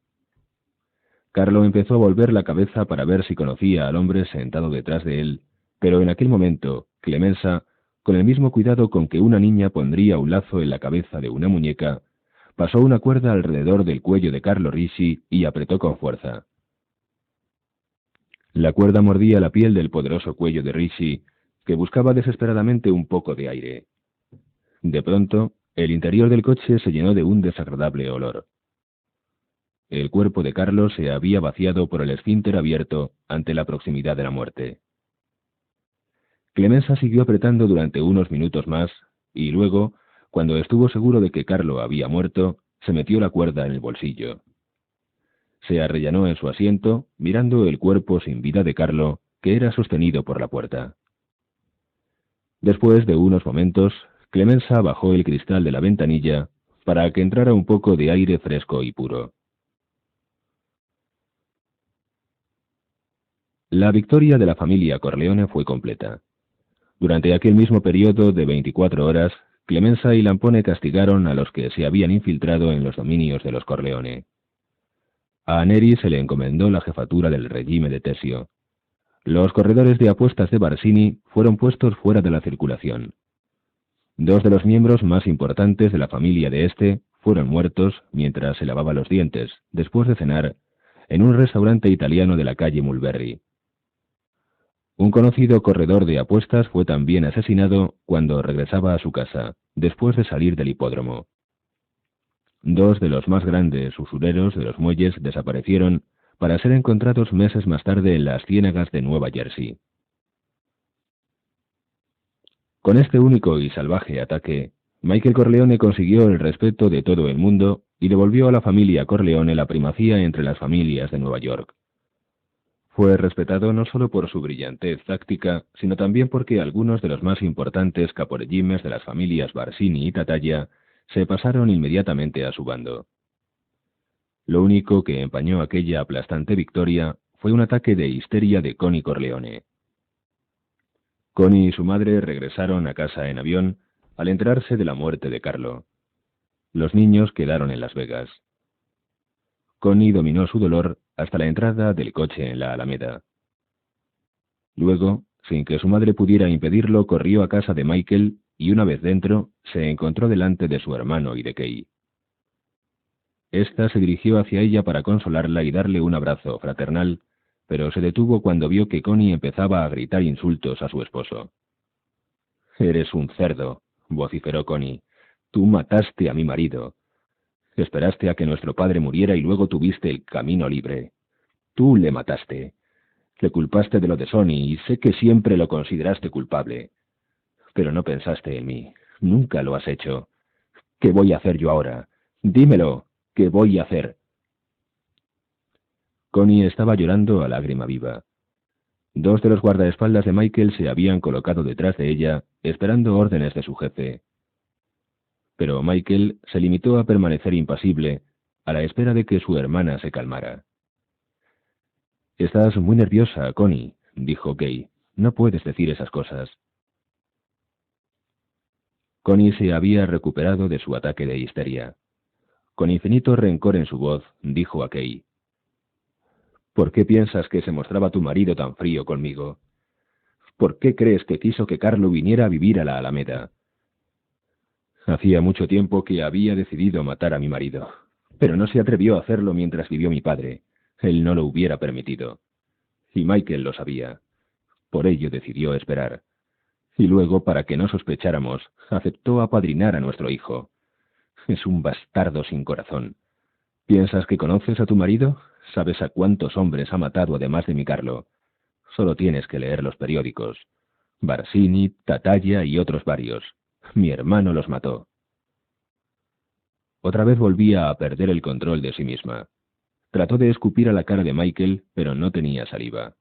Carlo empezó a volver la cabeza para ver si conocía al hombre sentado detrás de él, pero en aquel momento, Clemenza, con el mismo cuidado con que una niña pondría un lazo en la cabeza de una muñeca, pasó una cuerda alrededor del cuello de Carlo Ricci y apretó con fuerza. La cuerda mordía la piel del poderoso cuello de Ricci, que buscaba desesperadamente un poco de aire. De pronto, el interior del coche se llenó de un desagradable olor. El cuerpo de Carlos se había vaciado por el esfínter abierto ante la proximidad de la muerte. Clemenza siguió apretando durante unos minutos más, y luego, cuando estuvo seguro de que Carlo había muerto, se metió la cuerda en el bolsillo. Se arrellanó en su asiento, mirando el cuerpo sin vida de Carlo, que era sostenido por la puerta. Después de unos momentos, Clemenza bajó el cristal de la ventanilla para que entrara un poco de aire fresco y puro. La victoria de la familia Corleone fue completa. Durante aquel mismo periodo de 24 horas, Clemenza y Lampone castigaron a los que se habían infiltrado en los dominios de los Corleone. A Neri se le encomendó la jefatura del régimen de Tesio. Los corredores de apuestas de Barsini fueron puestos fuera de la circulación. 2 de los miembros más importantes de la familia de este fueron muertos mientras se lavaba los dientes, después de cenar, en un restaurante italiano de la calle Mulberry. Un conocido corredor de apuestas fue también asesinado cuando regresaba a su casa, después de salir del hipódromo. 2 de los más grandes usureros de los muelles desaparecieron para ser encontrados meses más tarde en las ciénagas de Nueva Jersey. Con este único y salvaje ataque, Michael Corleone consiguió el respeto de todo el mundo y devolvió a la familia Corleone la primacía entre las familias de Nueva York. Fue respetado no solo por su brillantez táctica, sino también porque algunos de los más importantes caporegimes de las familias Barsini y Tataglia se pasaron inmediatamente a su bando. Lo único que empañó aquella aplastante victoria fue un ataque de histeria de Connie Corleone. Connie y su madre regresaron a casa en avión al enterarse de la muerte de Carlo. Los niños quedaron en Las Vegas. Connie dominó su dolor hasta la entrada del coche en la Alameda. Luego, sin que su madre pudiera impedirlo, corrió a casa de Michael y una vez dentro, se encontró delante de su hermano y de Kay. Esta se dirigió hacia ella para consolarla y darle un abrazo fraternal, pero se detuvo cuando vio que Connie empezaba a gritar insultos a su esposo. «Eres un cerdo», vociferó Connie. «Tú mataste a mi marido. Esperaste a que nuestro padre muriera y luego tuviste el camino libre. Tú le mataste. Le culpaste de lo de Sonny y sé que siempre lo consideraste culpable. Pero no pensaste en mí. Nunca lo has hecho. ¿Qué voy a hacer yo ahora? Dímelo. ¿Qué voy a hacer?» Connie estaba llorando a lágrima viva. 2 de los guardaespaldas de Michael se habían colocado detrás de ella, esperando órdenes de su jefe. Pero Michael se limitó a permanecer impasible, a la espera de que su hermana se calmara. «Estás muy nerviosa, Connie», dijo Kay. «No puedes decir esas cosas». Connie se había recuperado de su ataque de histeria. Con infinito rencor en su voz, dijo a Kay: «¿Por qué piensas que se mostraba tu marido tan frío conmigo? ¿Por qué crees que quiso que Carlo viniera a vivir a la Alameda? Hacía mucho tiempo que había decidido matar a mi marido, pero no se atrevió a hacerlo mientras vivió mi padre. Él no lo hubiera permitido. Y Michael lo sabía. Por ello decidió esperar. Y luego, para que no sospecháramos, aceptó apadrinar a nuestro hijo. Es un bastardo sin corazón. ¿Piensas que conoces a tu marido? ¿Sabes a cuántos hombres ha matado además de mi Carlo? Solo tienes que leer los periódicos. Barsini, Tatalla y otros varios. Mi hermano los mató. Otra vez volvía a perder el control de sí misma. Trató de escupir a la cara de Michael, pero no tenía saliva.